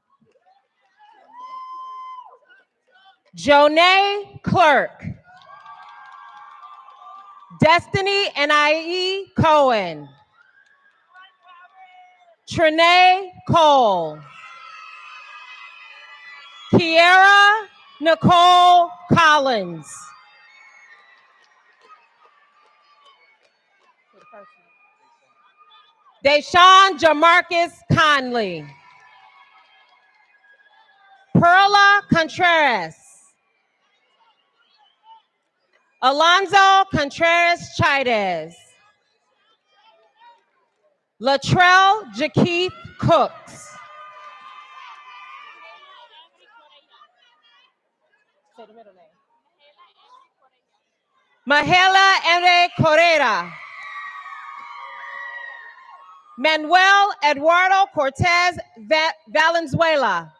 Jonay Clerk. Destiny N.I.E. Cohen. Trinae Cole. Kiera Nicole Collins. Deshaun Jamarcus Conley. Perla Contreras. Alonzo Contreras Chaidez. Latrell Jakeith Cooks. Mahela Enre Correa. Manuel Eduardo Cortez Valenzuela.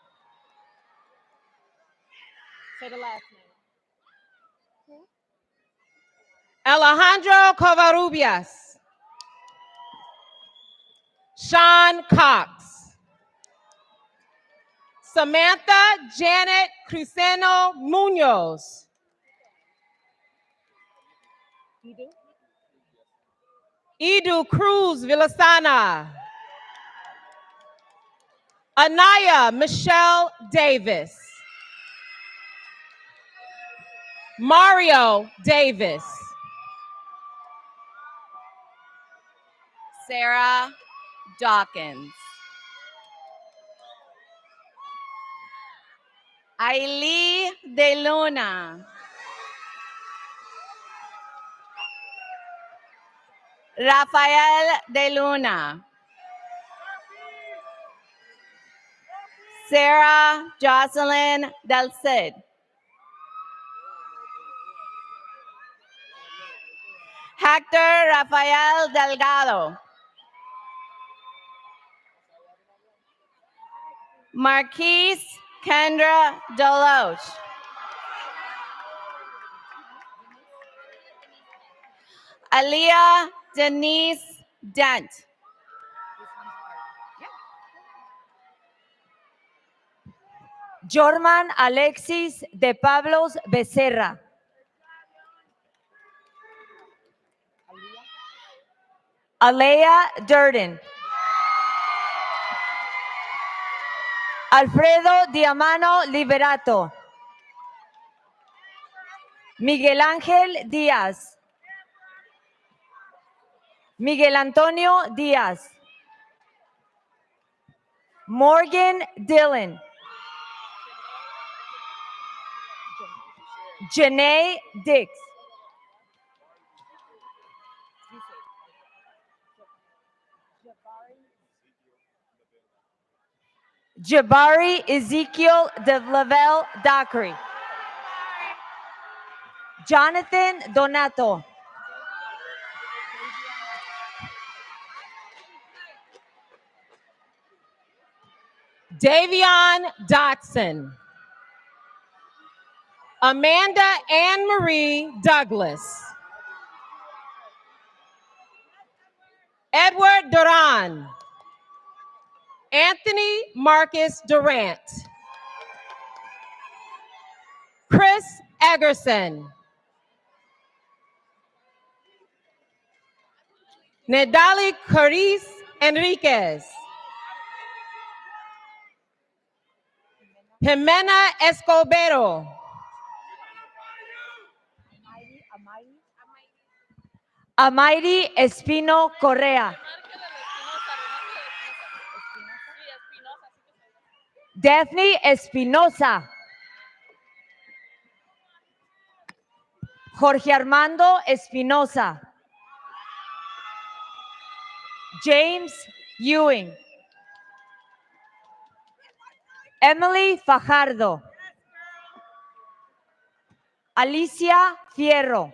Say the last name. Alejandro Covarrubias. Sean Cox. Samantha Janet Cruceno Munoz. Edu Cruz Villasana. Anaya Michelle Davis. Mario Davis. Sarah Dawkins. Ailey De Luna. Rafael De Luna. Sarah Jocelyn Del Cid. Hector Rafael Delgado. Marquise Kendra Deloche. Aliyah Denise Dent. Jorman Alexis de Pablos Becerra. Alea Durden. Alfredo Diamano Liberato. Miguel Ángel Díaz. Miguel Antonio Díaz. Morgan Dillon. Janae Dix. Jabari Ezekiel de Lavelle Dockery. Jonathan Donato. Davion Dotson. Amanda Ann Marie Douglas. Edward Duran. Anthony Marcus Durant. Chris Eggerson. Nedali Carice Enriquez. Jimena Escobedo. Amairi Espino Correa. Daphne Espinosa. Jorge Armando Espinosa. James Ewing. Emily Fajardo. Alicia Fierro.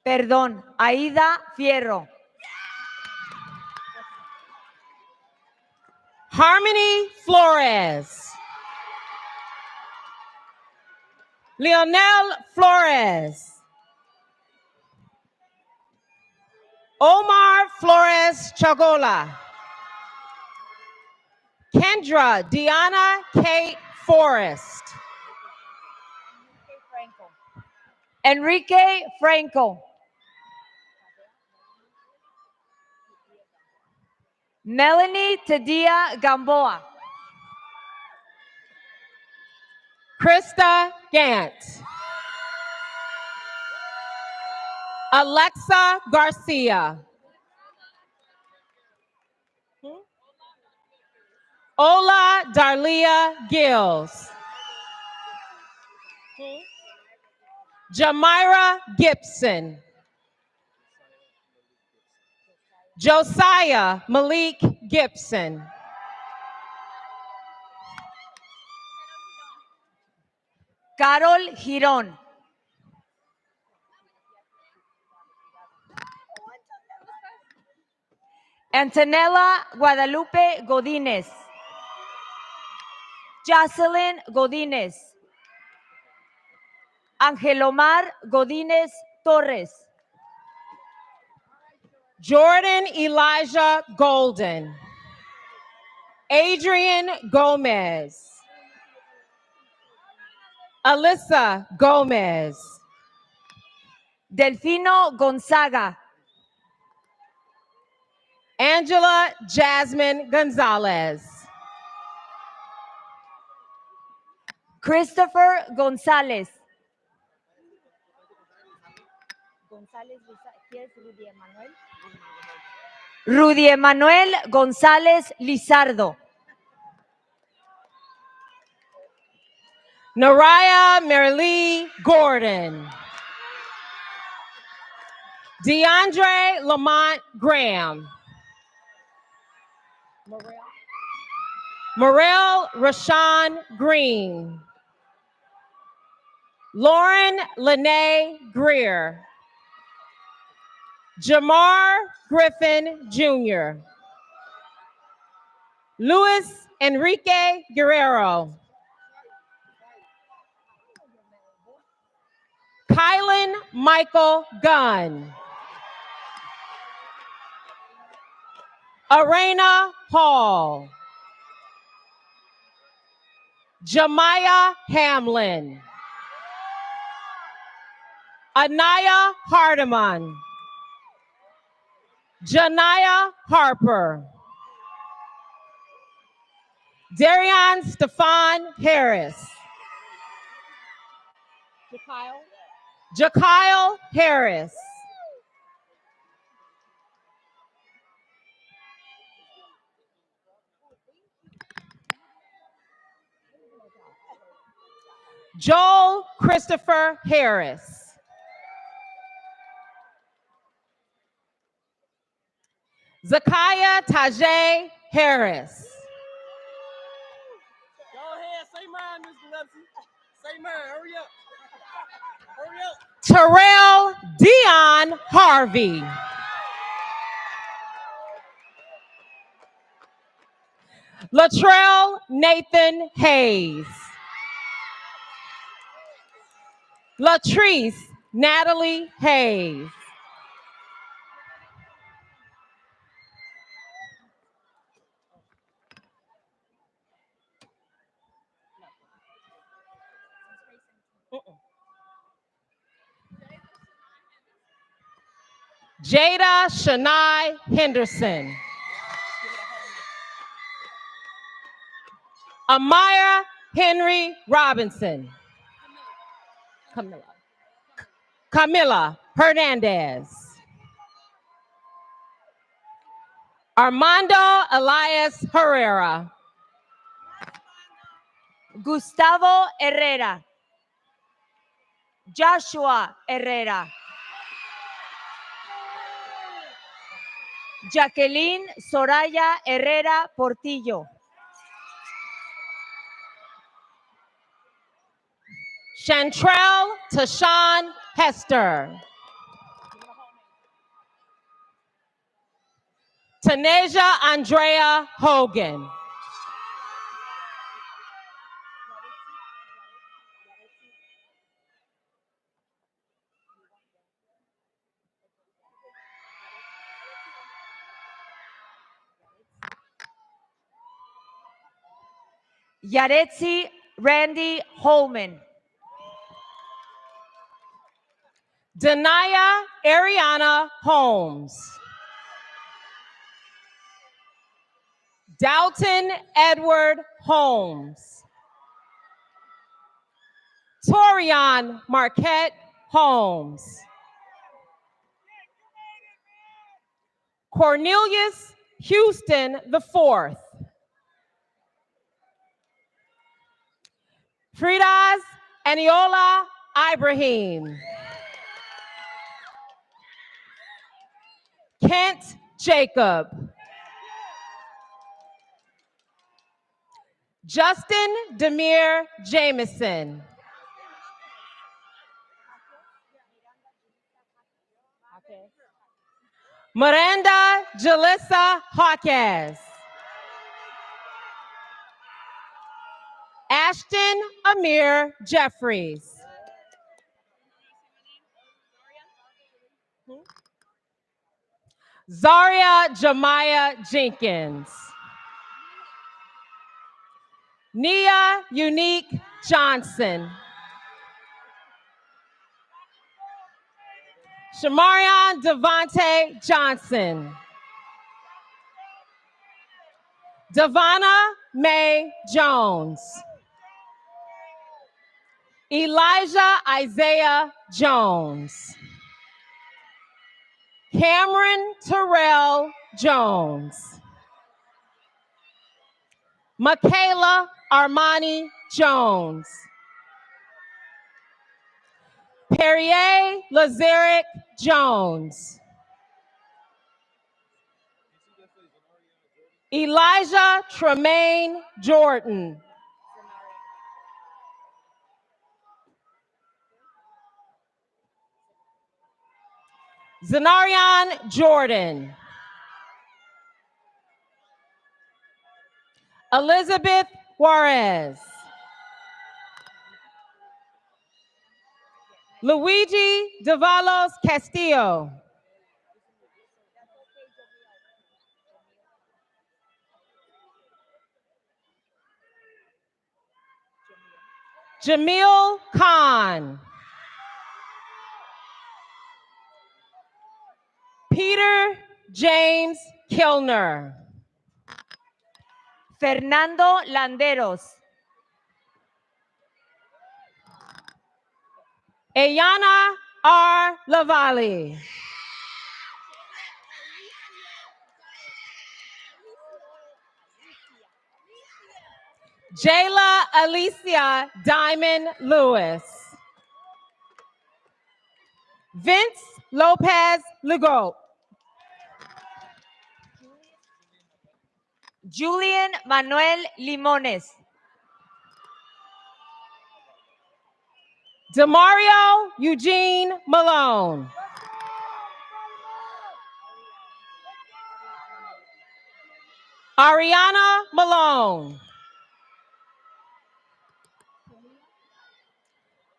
Perdón, Aida Fierro. Harmony Flores. Leonel Flores. Omar Flores Chagola. Kendra Deanna Kate Forrest. Enrique Franco. Melanie Tadia Gamboa. Krista Gant. Alexa Garcia. Ola Darlia Gills. Jamira Gibson. Josiah Malik Gibson. Carol Girón. Antonella Guadalupe Godínez. Jocelyn Godínez. Angelomar Godínez Torres. Jordan Elijah Golden. Adrian Gomez. Alyssa Gomez. Delfino Gonzaga. Angela Jasmine Gonzalez. Christopher González. Rudy Emanuel González Lizardo. Naraya Marilee Gordon. DeAndre Lamont Graham. Morel Rashawn Green. Lauren Lene Greer. Jamar Griffin Jr. Luis Enrique Guerrero. Kylan Michael Gunn. Arena Hall. Jemiah Hamlin. Anaya Hardiman. Janaya Harper. Darian Stefan Harris. Jakyle Harris. Joel Christopher Harris. Zakiah Tajay Harris. Go ahead, say mine, Mr. Lepsy. Say mine, hurry up. Hurry up. Terrell Dion Harvey. Latrell Nathan Hayes. Latrice Natalie Hayes. Jada Shania Henderson. Amaya Henry Robinson. Camilla Hernandez. Armando Elias Herrera. Gustavo Herrera. Joshua Herrera. Jacqueline Soraya Herrera Portillo. Chantrell Tashawn Hester. Taneja Andrea Hogan. Yaretsi Randy Holman. Denaya Ariana Holmes. Dalton Edward Holmes. Torian Marquette Holmes. Cornelius Houston IV. Fridas Aniola Ibrahim. Kent Jacob. Justin Demir Jameson. Miranda Jalissa Hawkes. Ashton Amir Jeffries. Zaria Jemiah Jenkins. Nia Unique Johnson. Shamarion Devontae Johnson. Devonna Mae Jones. Elijah Isaiah Jones. Cameron Terrell Jones. Michaela Armani Jones. Perrier Lazarick Jones. Elijah Tremaine Jordan. Zenarion Jordan. Elizabeth Juarez. Luigi Davalos Castillo. Jamil Khan. Peter James Kilner. Fernando Landeros. Ayana R. Lavalley. Jayla Alicia Diamond Lewis. Vince Lopez Legault. Julian Manuel Limones. Demario Eugene Malone. Ariana Malone.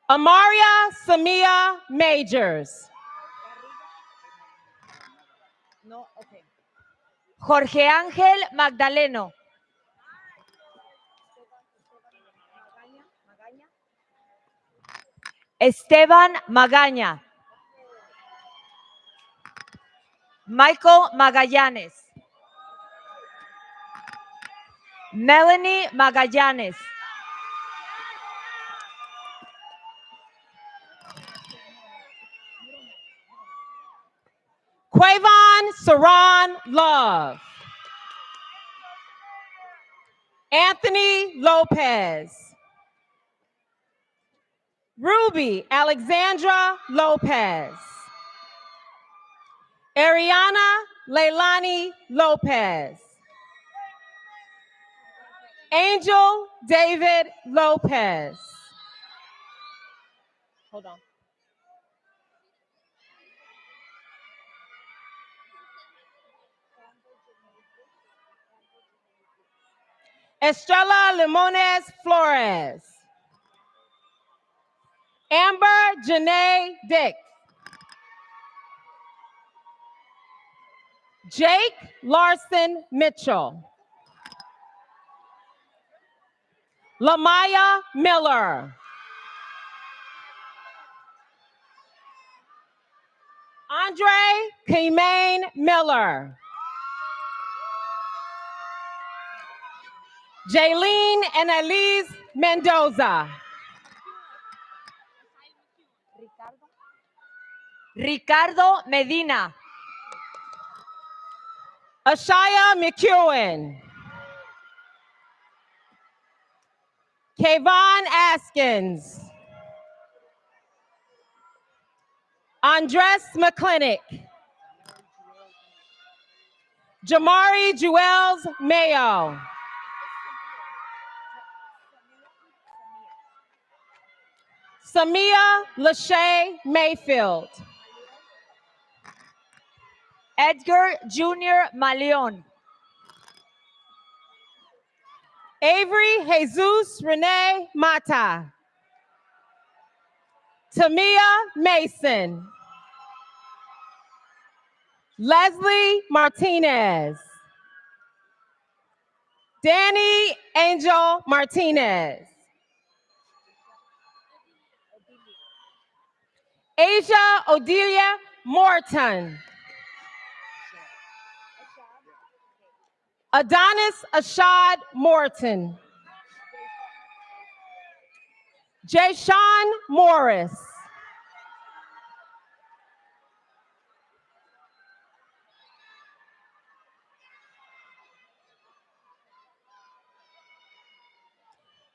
Amaria Samia Majors. Jorge Ángel Magdaleno. Esteban Magaña. Michael Magallanes. Melanie Magallanes. Quavon Saran Love. Anthony Lopez. Ruby Alexandra Lopez. Ariana Leilani Lopez. Angel David Lopez. Hold on. Estrella Limones Flores. Amber Janae Dick. Jake Larson Mitchell. Lamaya Miller. Andre Kemaine Miller. Jaylene and Elise Mendoza. Ricardo Medina. Ashaya McEwen. Kayvon Askins. Andres McClinic. Jamari Jewels Mayo. Samia Lachey Mayfield. Edgar Jr. Malion. Avery Jesus Renee Mata. Tamia Mason. Leslie Martinez. Danny Angel Martinez. Asia Odelia Morton. Adonis Ashad Morton. Jayshawn Morris.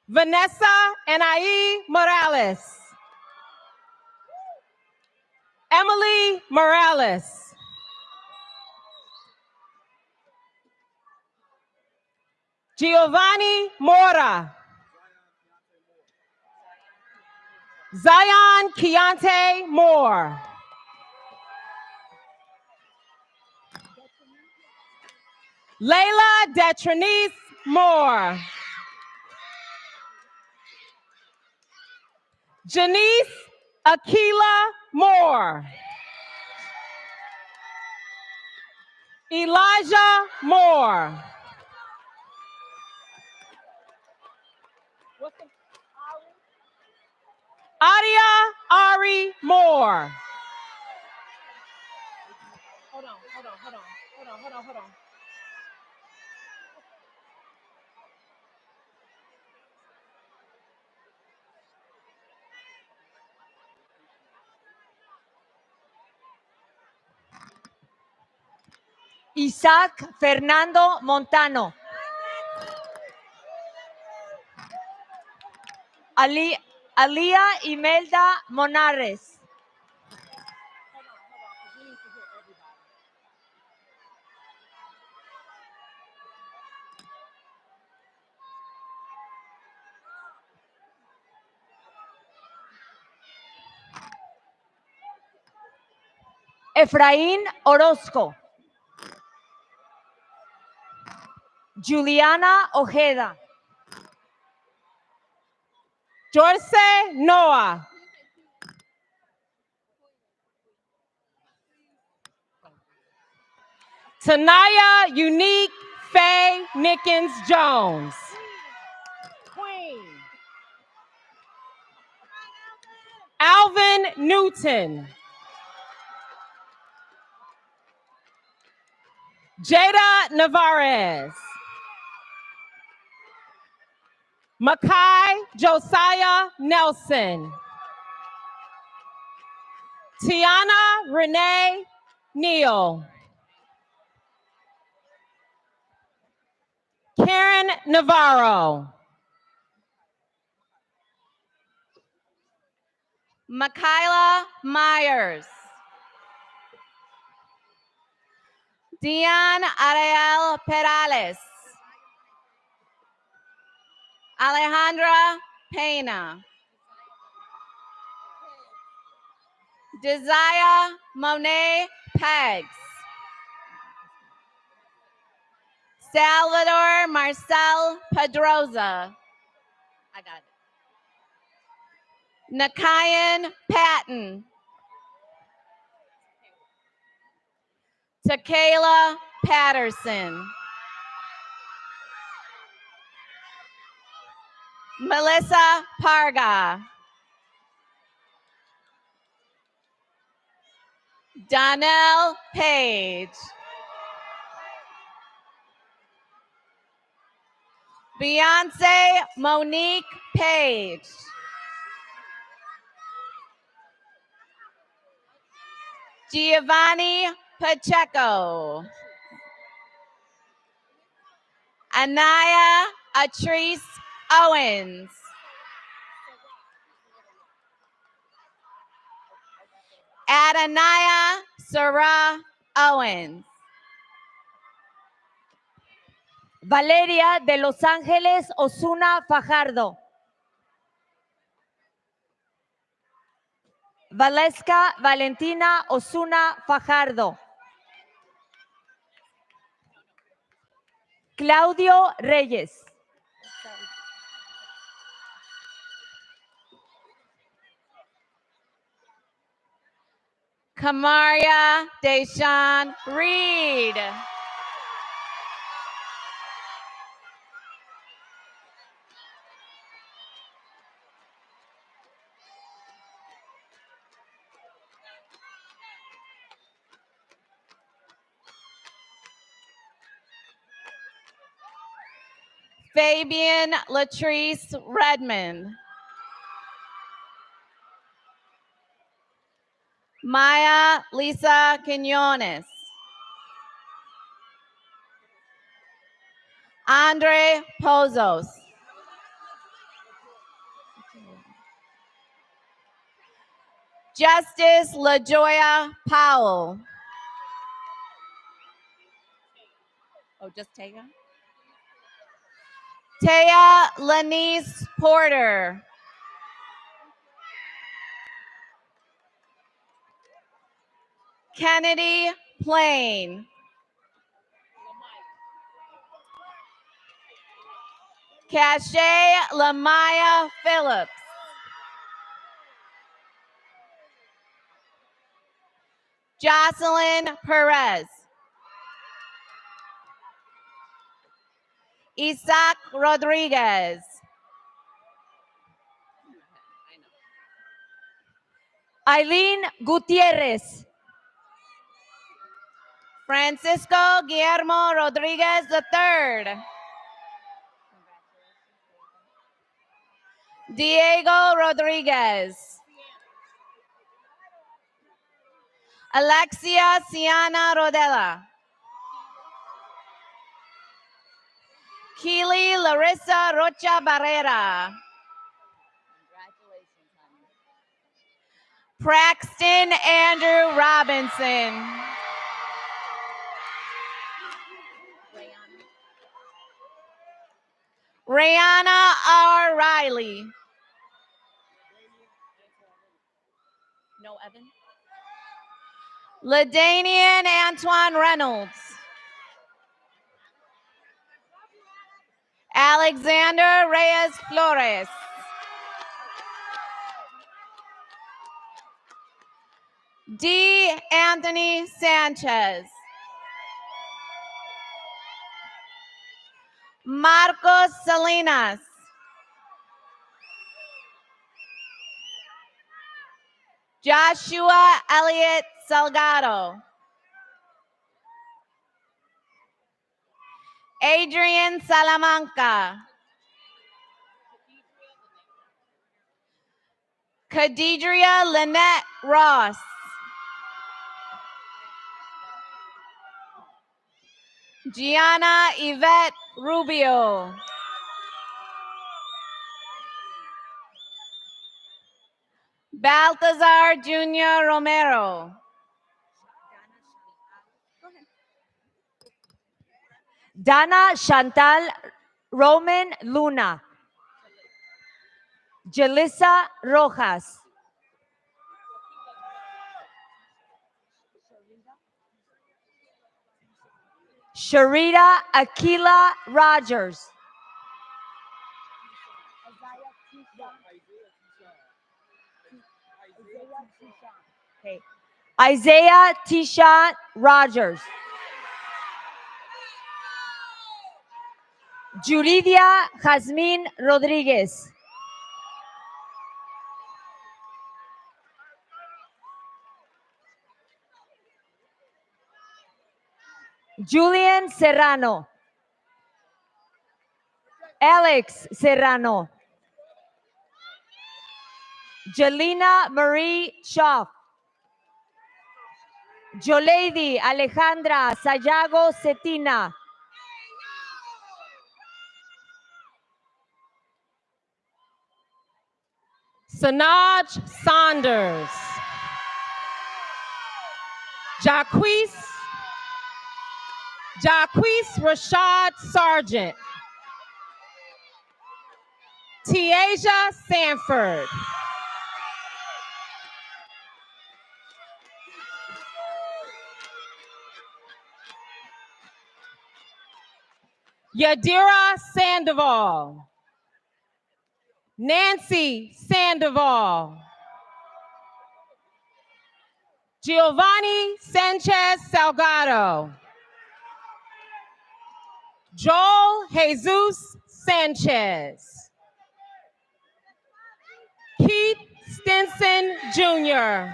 Vanessa Anai Morales. Emily Morales. Giovanni Mora. Zion Keontae Moore. Layla Detrinice Moore. Janice Akila Moore. Elijah Moore. Aria Ari Moore. Hold on. Isaac Fernando Montano. Alía Imelda Monares. Efraín Orozco. Juliana Ojeda. Jorce Noah. Tanaya Unique Faye Nickens Jones. Queen. Alvin Newton. Jada Navarez. Makai Josiah Nelson. Tiana Renee Neal. Karen Navarro. Makayla Myers. Dion Ariel Perales. Alejandra Pena. Desire Monet Pegs. Salvador Marcel Pedroza. I got it. Nakayan Patton. Takayla Patterson. Melissa Parga. Donnell Page. Beyonce Monique Page. Giovanni Pacheco. Anaya Atrice Owens. Adanaya Sarah Owens. Valeria de Los Ángeles Osuna Fajardo. Valesca Valentina Osuna Fajardo. Claudio Reyes. Kamaria Deshawn Reed. Fabian Latrice Redmond. Maya Lisa Quinones. Andre Pozos. Justice LaJoya Powell. Oh, just Taya? Taya Lanice Porter. Kennedy Plain. Cache Lamaya Phillips. Jocelyn Perez. Isaac Rodriguez. Aileen Gutierrez. Francisco Guillermo Rodriguez III. Diego Rodriguez. Alexia Siana Rodella. Keely Larissa Rocha Barrera. Braxton Andrew Robinson. Rihanna R. Riley. No, Evan. LaDanian Antoine Reynolds. Alexander Reyes Flores. D. Anthony Sanchez. Marcos Salinas. Joshua Elliott Salgado. Adrian Salamanca. Khadidria Lynette Ross. Gianna Yvette Rubio. Baltazar Jr. Romero. Dana Chantal Roman Luna. Jelissa Rojas. Sharita Aquila Rogers. Isaiah Tisha Rogers. Yuridia Jazmín Rodríguez. Julian Serrano. Alex Serrano. Jelena Marie Schaff. Jolady Alejandra Sayago Cetina. Sanaj Saunders. Jaquise Rashad Sargent. Tiaja Sanford. Yadira Sandoval. Nancy Sandoval. Giovanni Sanchez Salgado. Joel Jesus Sanchez. Keith Stinson Jr.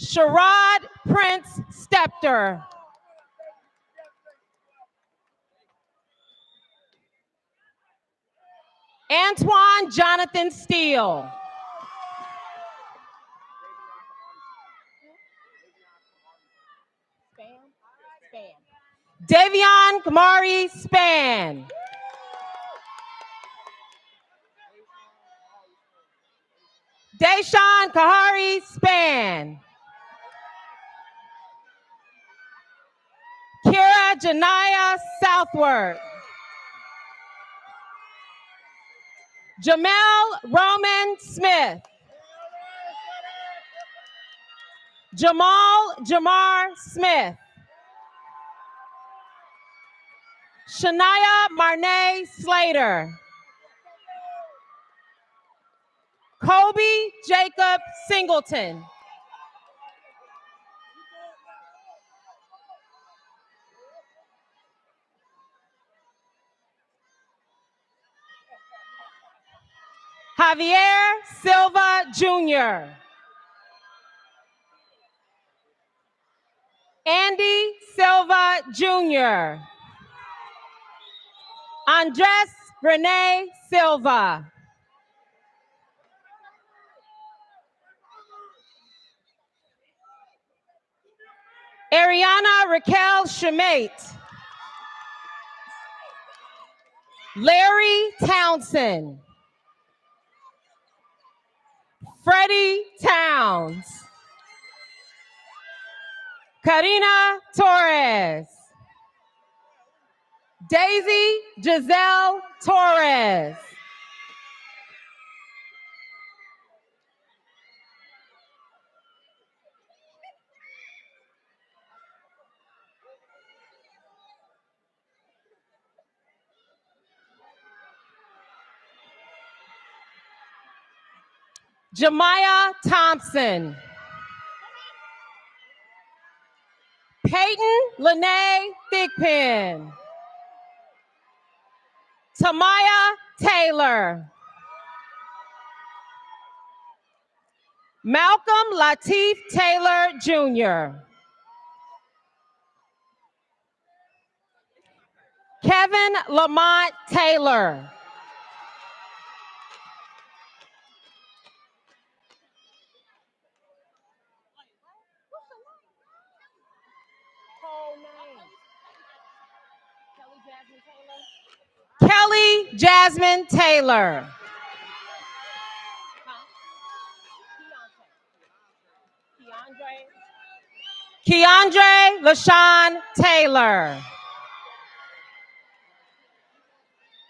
Sherrod Prince Stepter. Antoine Jonathan Steele. Davion Kamari Span. Deshaun Kahari Span. Kira Janaya Southward. Jamel Roman Smith. Jamal Jamar Smith. Shania Marnay Slater. Kobe Jacob Singleton. Javier Silva Jr. Andy Silva Jr. Andres Renee Silva. Ariana Raquel Shemate. Larry Townsend. Freddie Towns. Karina Torres. Daisy Giselle Torres. Jemiah Thompson. Peyton Lene Thigpen. Tamaya Taylor. Malcolm Latif Taylor Jr. Kevin Lamont Taylor. Kelly Jasmine Taylor. Keandre LaShawn Taylor.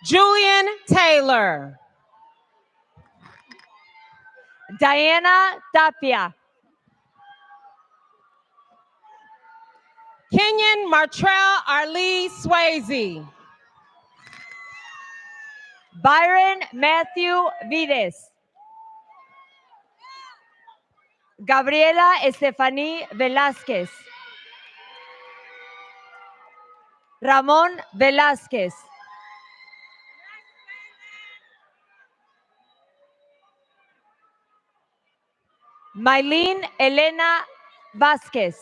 Julian Taylor. Diana Tapia. Kenyon Martrell Arlee Swayze. Byron Matthew Vides. Gabriela Estefaní Velázquez. Ramón Velázquez. Maylene Elena Vázquez.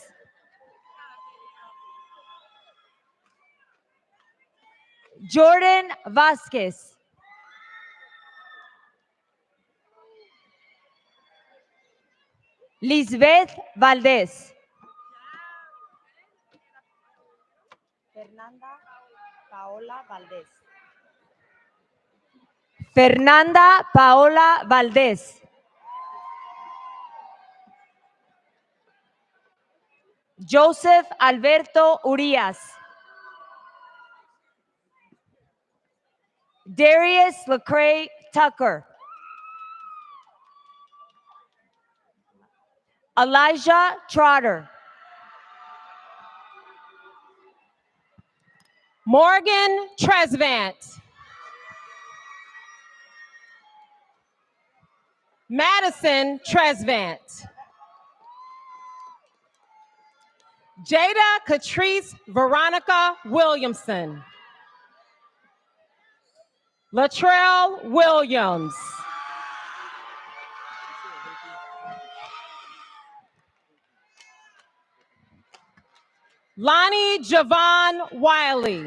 Jordan Vázquez. Lisbeth Valdés. Fernanda Paola Valdés. Joseph Alberto Urias. Darius Lecrae Tucker. Elijah Trotter. Morgan Tresvant. Madison Tresvant. Jada Catrice Veronica Williamson. Latrell Williams. Lonnie Javon Wiley.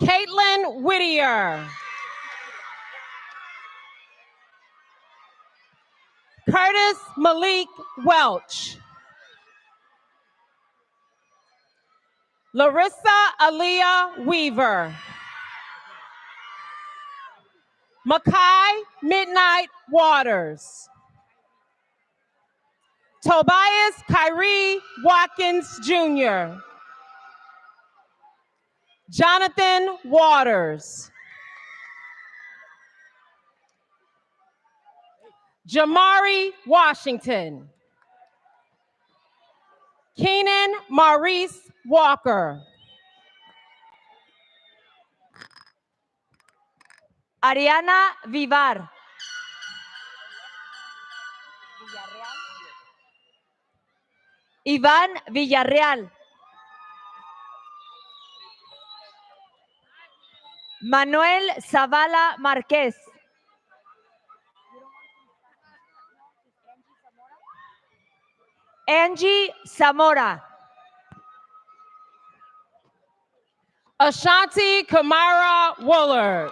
Caitlin Whittier. Curtis Malik Welch. Larissa Aaliyah Weaver. Makai Midnight Waters. Tobias Kyrie Watkins Jr. Jonathan Waters. Jamari Washington. Keenan Maurice Walker. Ariana Vivar. Iván Villarreal. Manuel Zavala Márquez. Angie Zamora. Ashanti Kamara Woolard.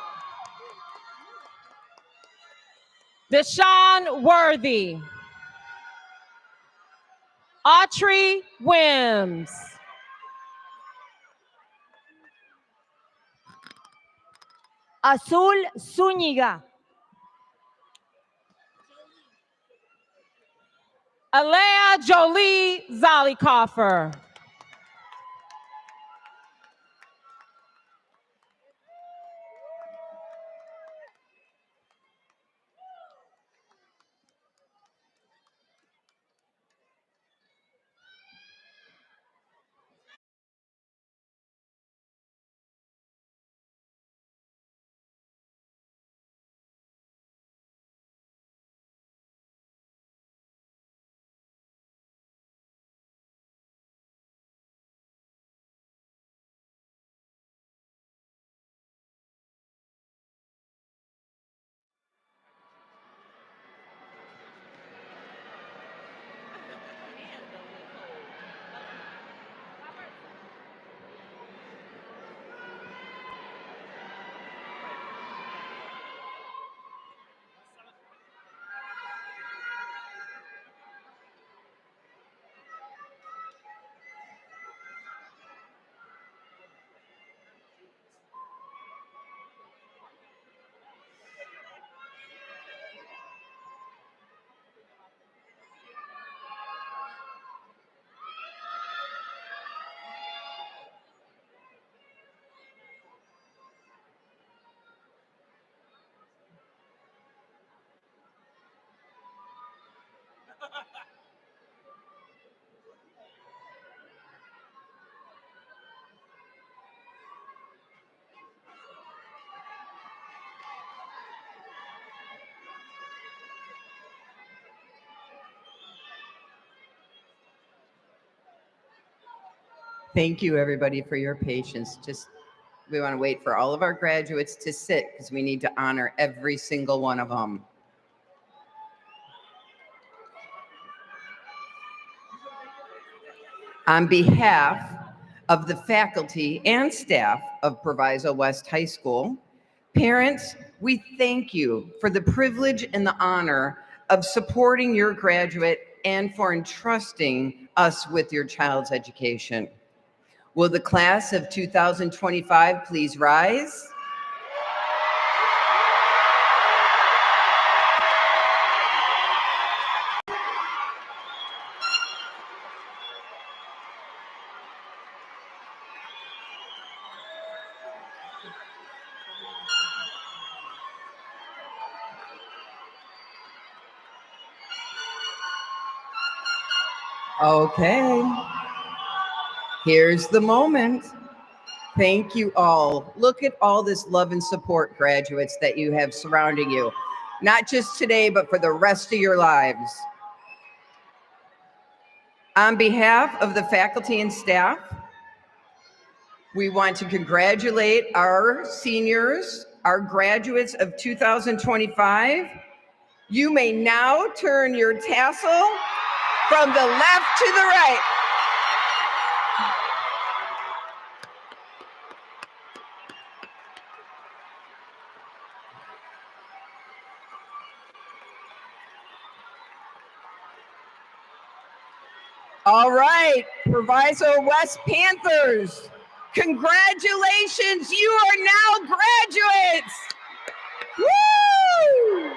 Deshaun Worthy. Autry Wims. Azul Zúñiga. Alea Jolie Zollicoffer. Thank you, everybody, for your patience. We want to wait for all of our graduates to sit because we need to honor every single one of them. On behalf of the faculty and staff of Proviso West High School, parents, we thank you for the privilege and the honor of supporting your graduate and for entrusting us with your child's education. Will the class of 2025 please rise? Okay. Here's the moment. Thank you all. Look at all this love and support, graduates, that you have surrounding you, not just today, but for the rest of your lives. On behalf of the faculty and staff, we want to congratulate our seniors, our graduates of 2025. You may now turn your tassel from the left to the right. All right, Proviso West Panthers, congratulations, you are now graduates. Woo!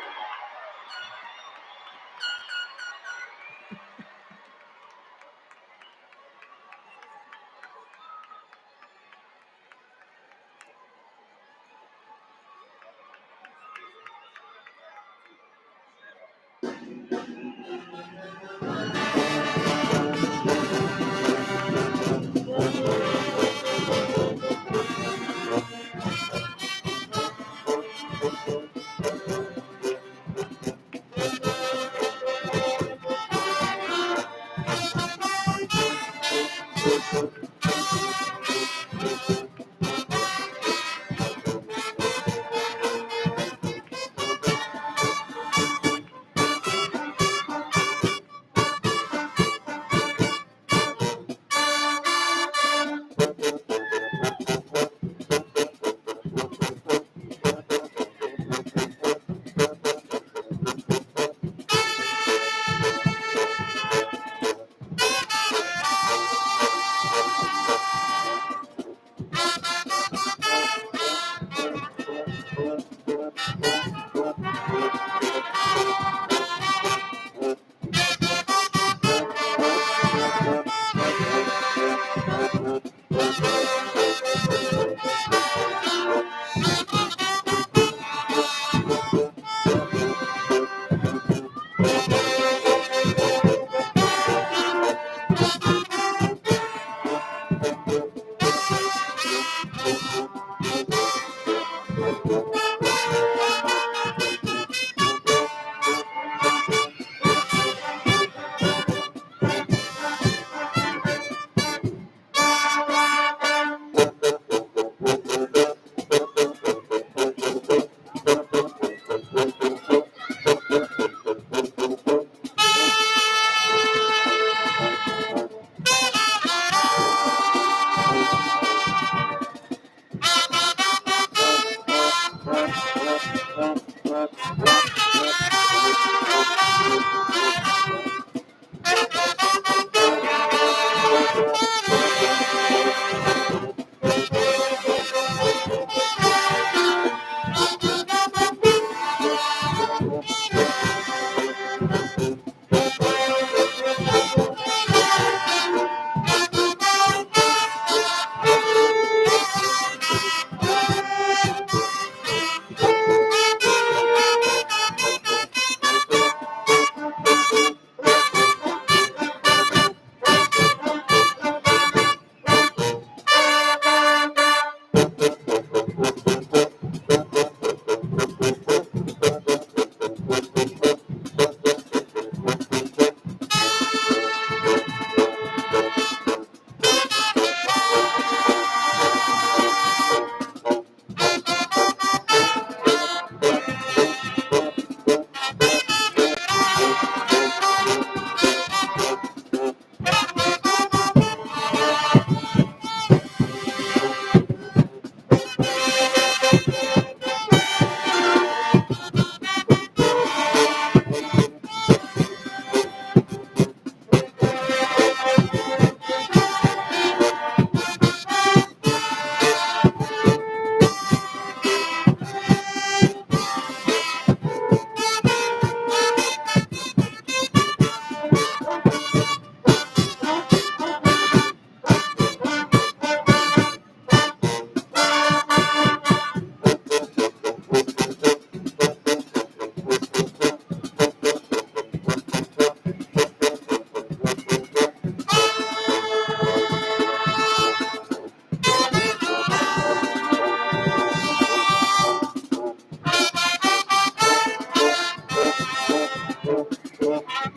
Thank you.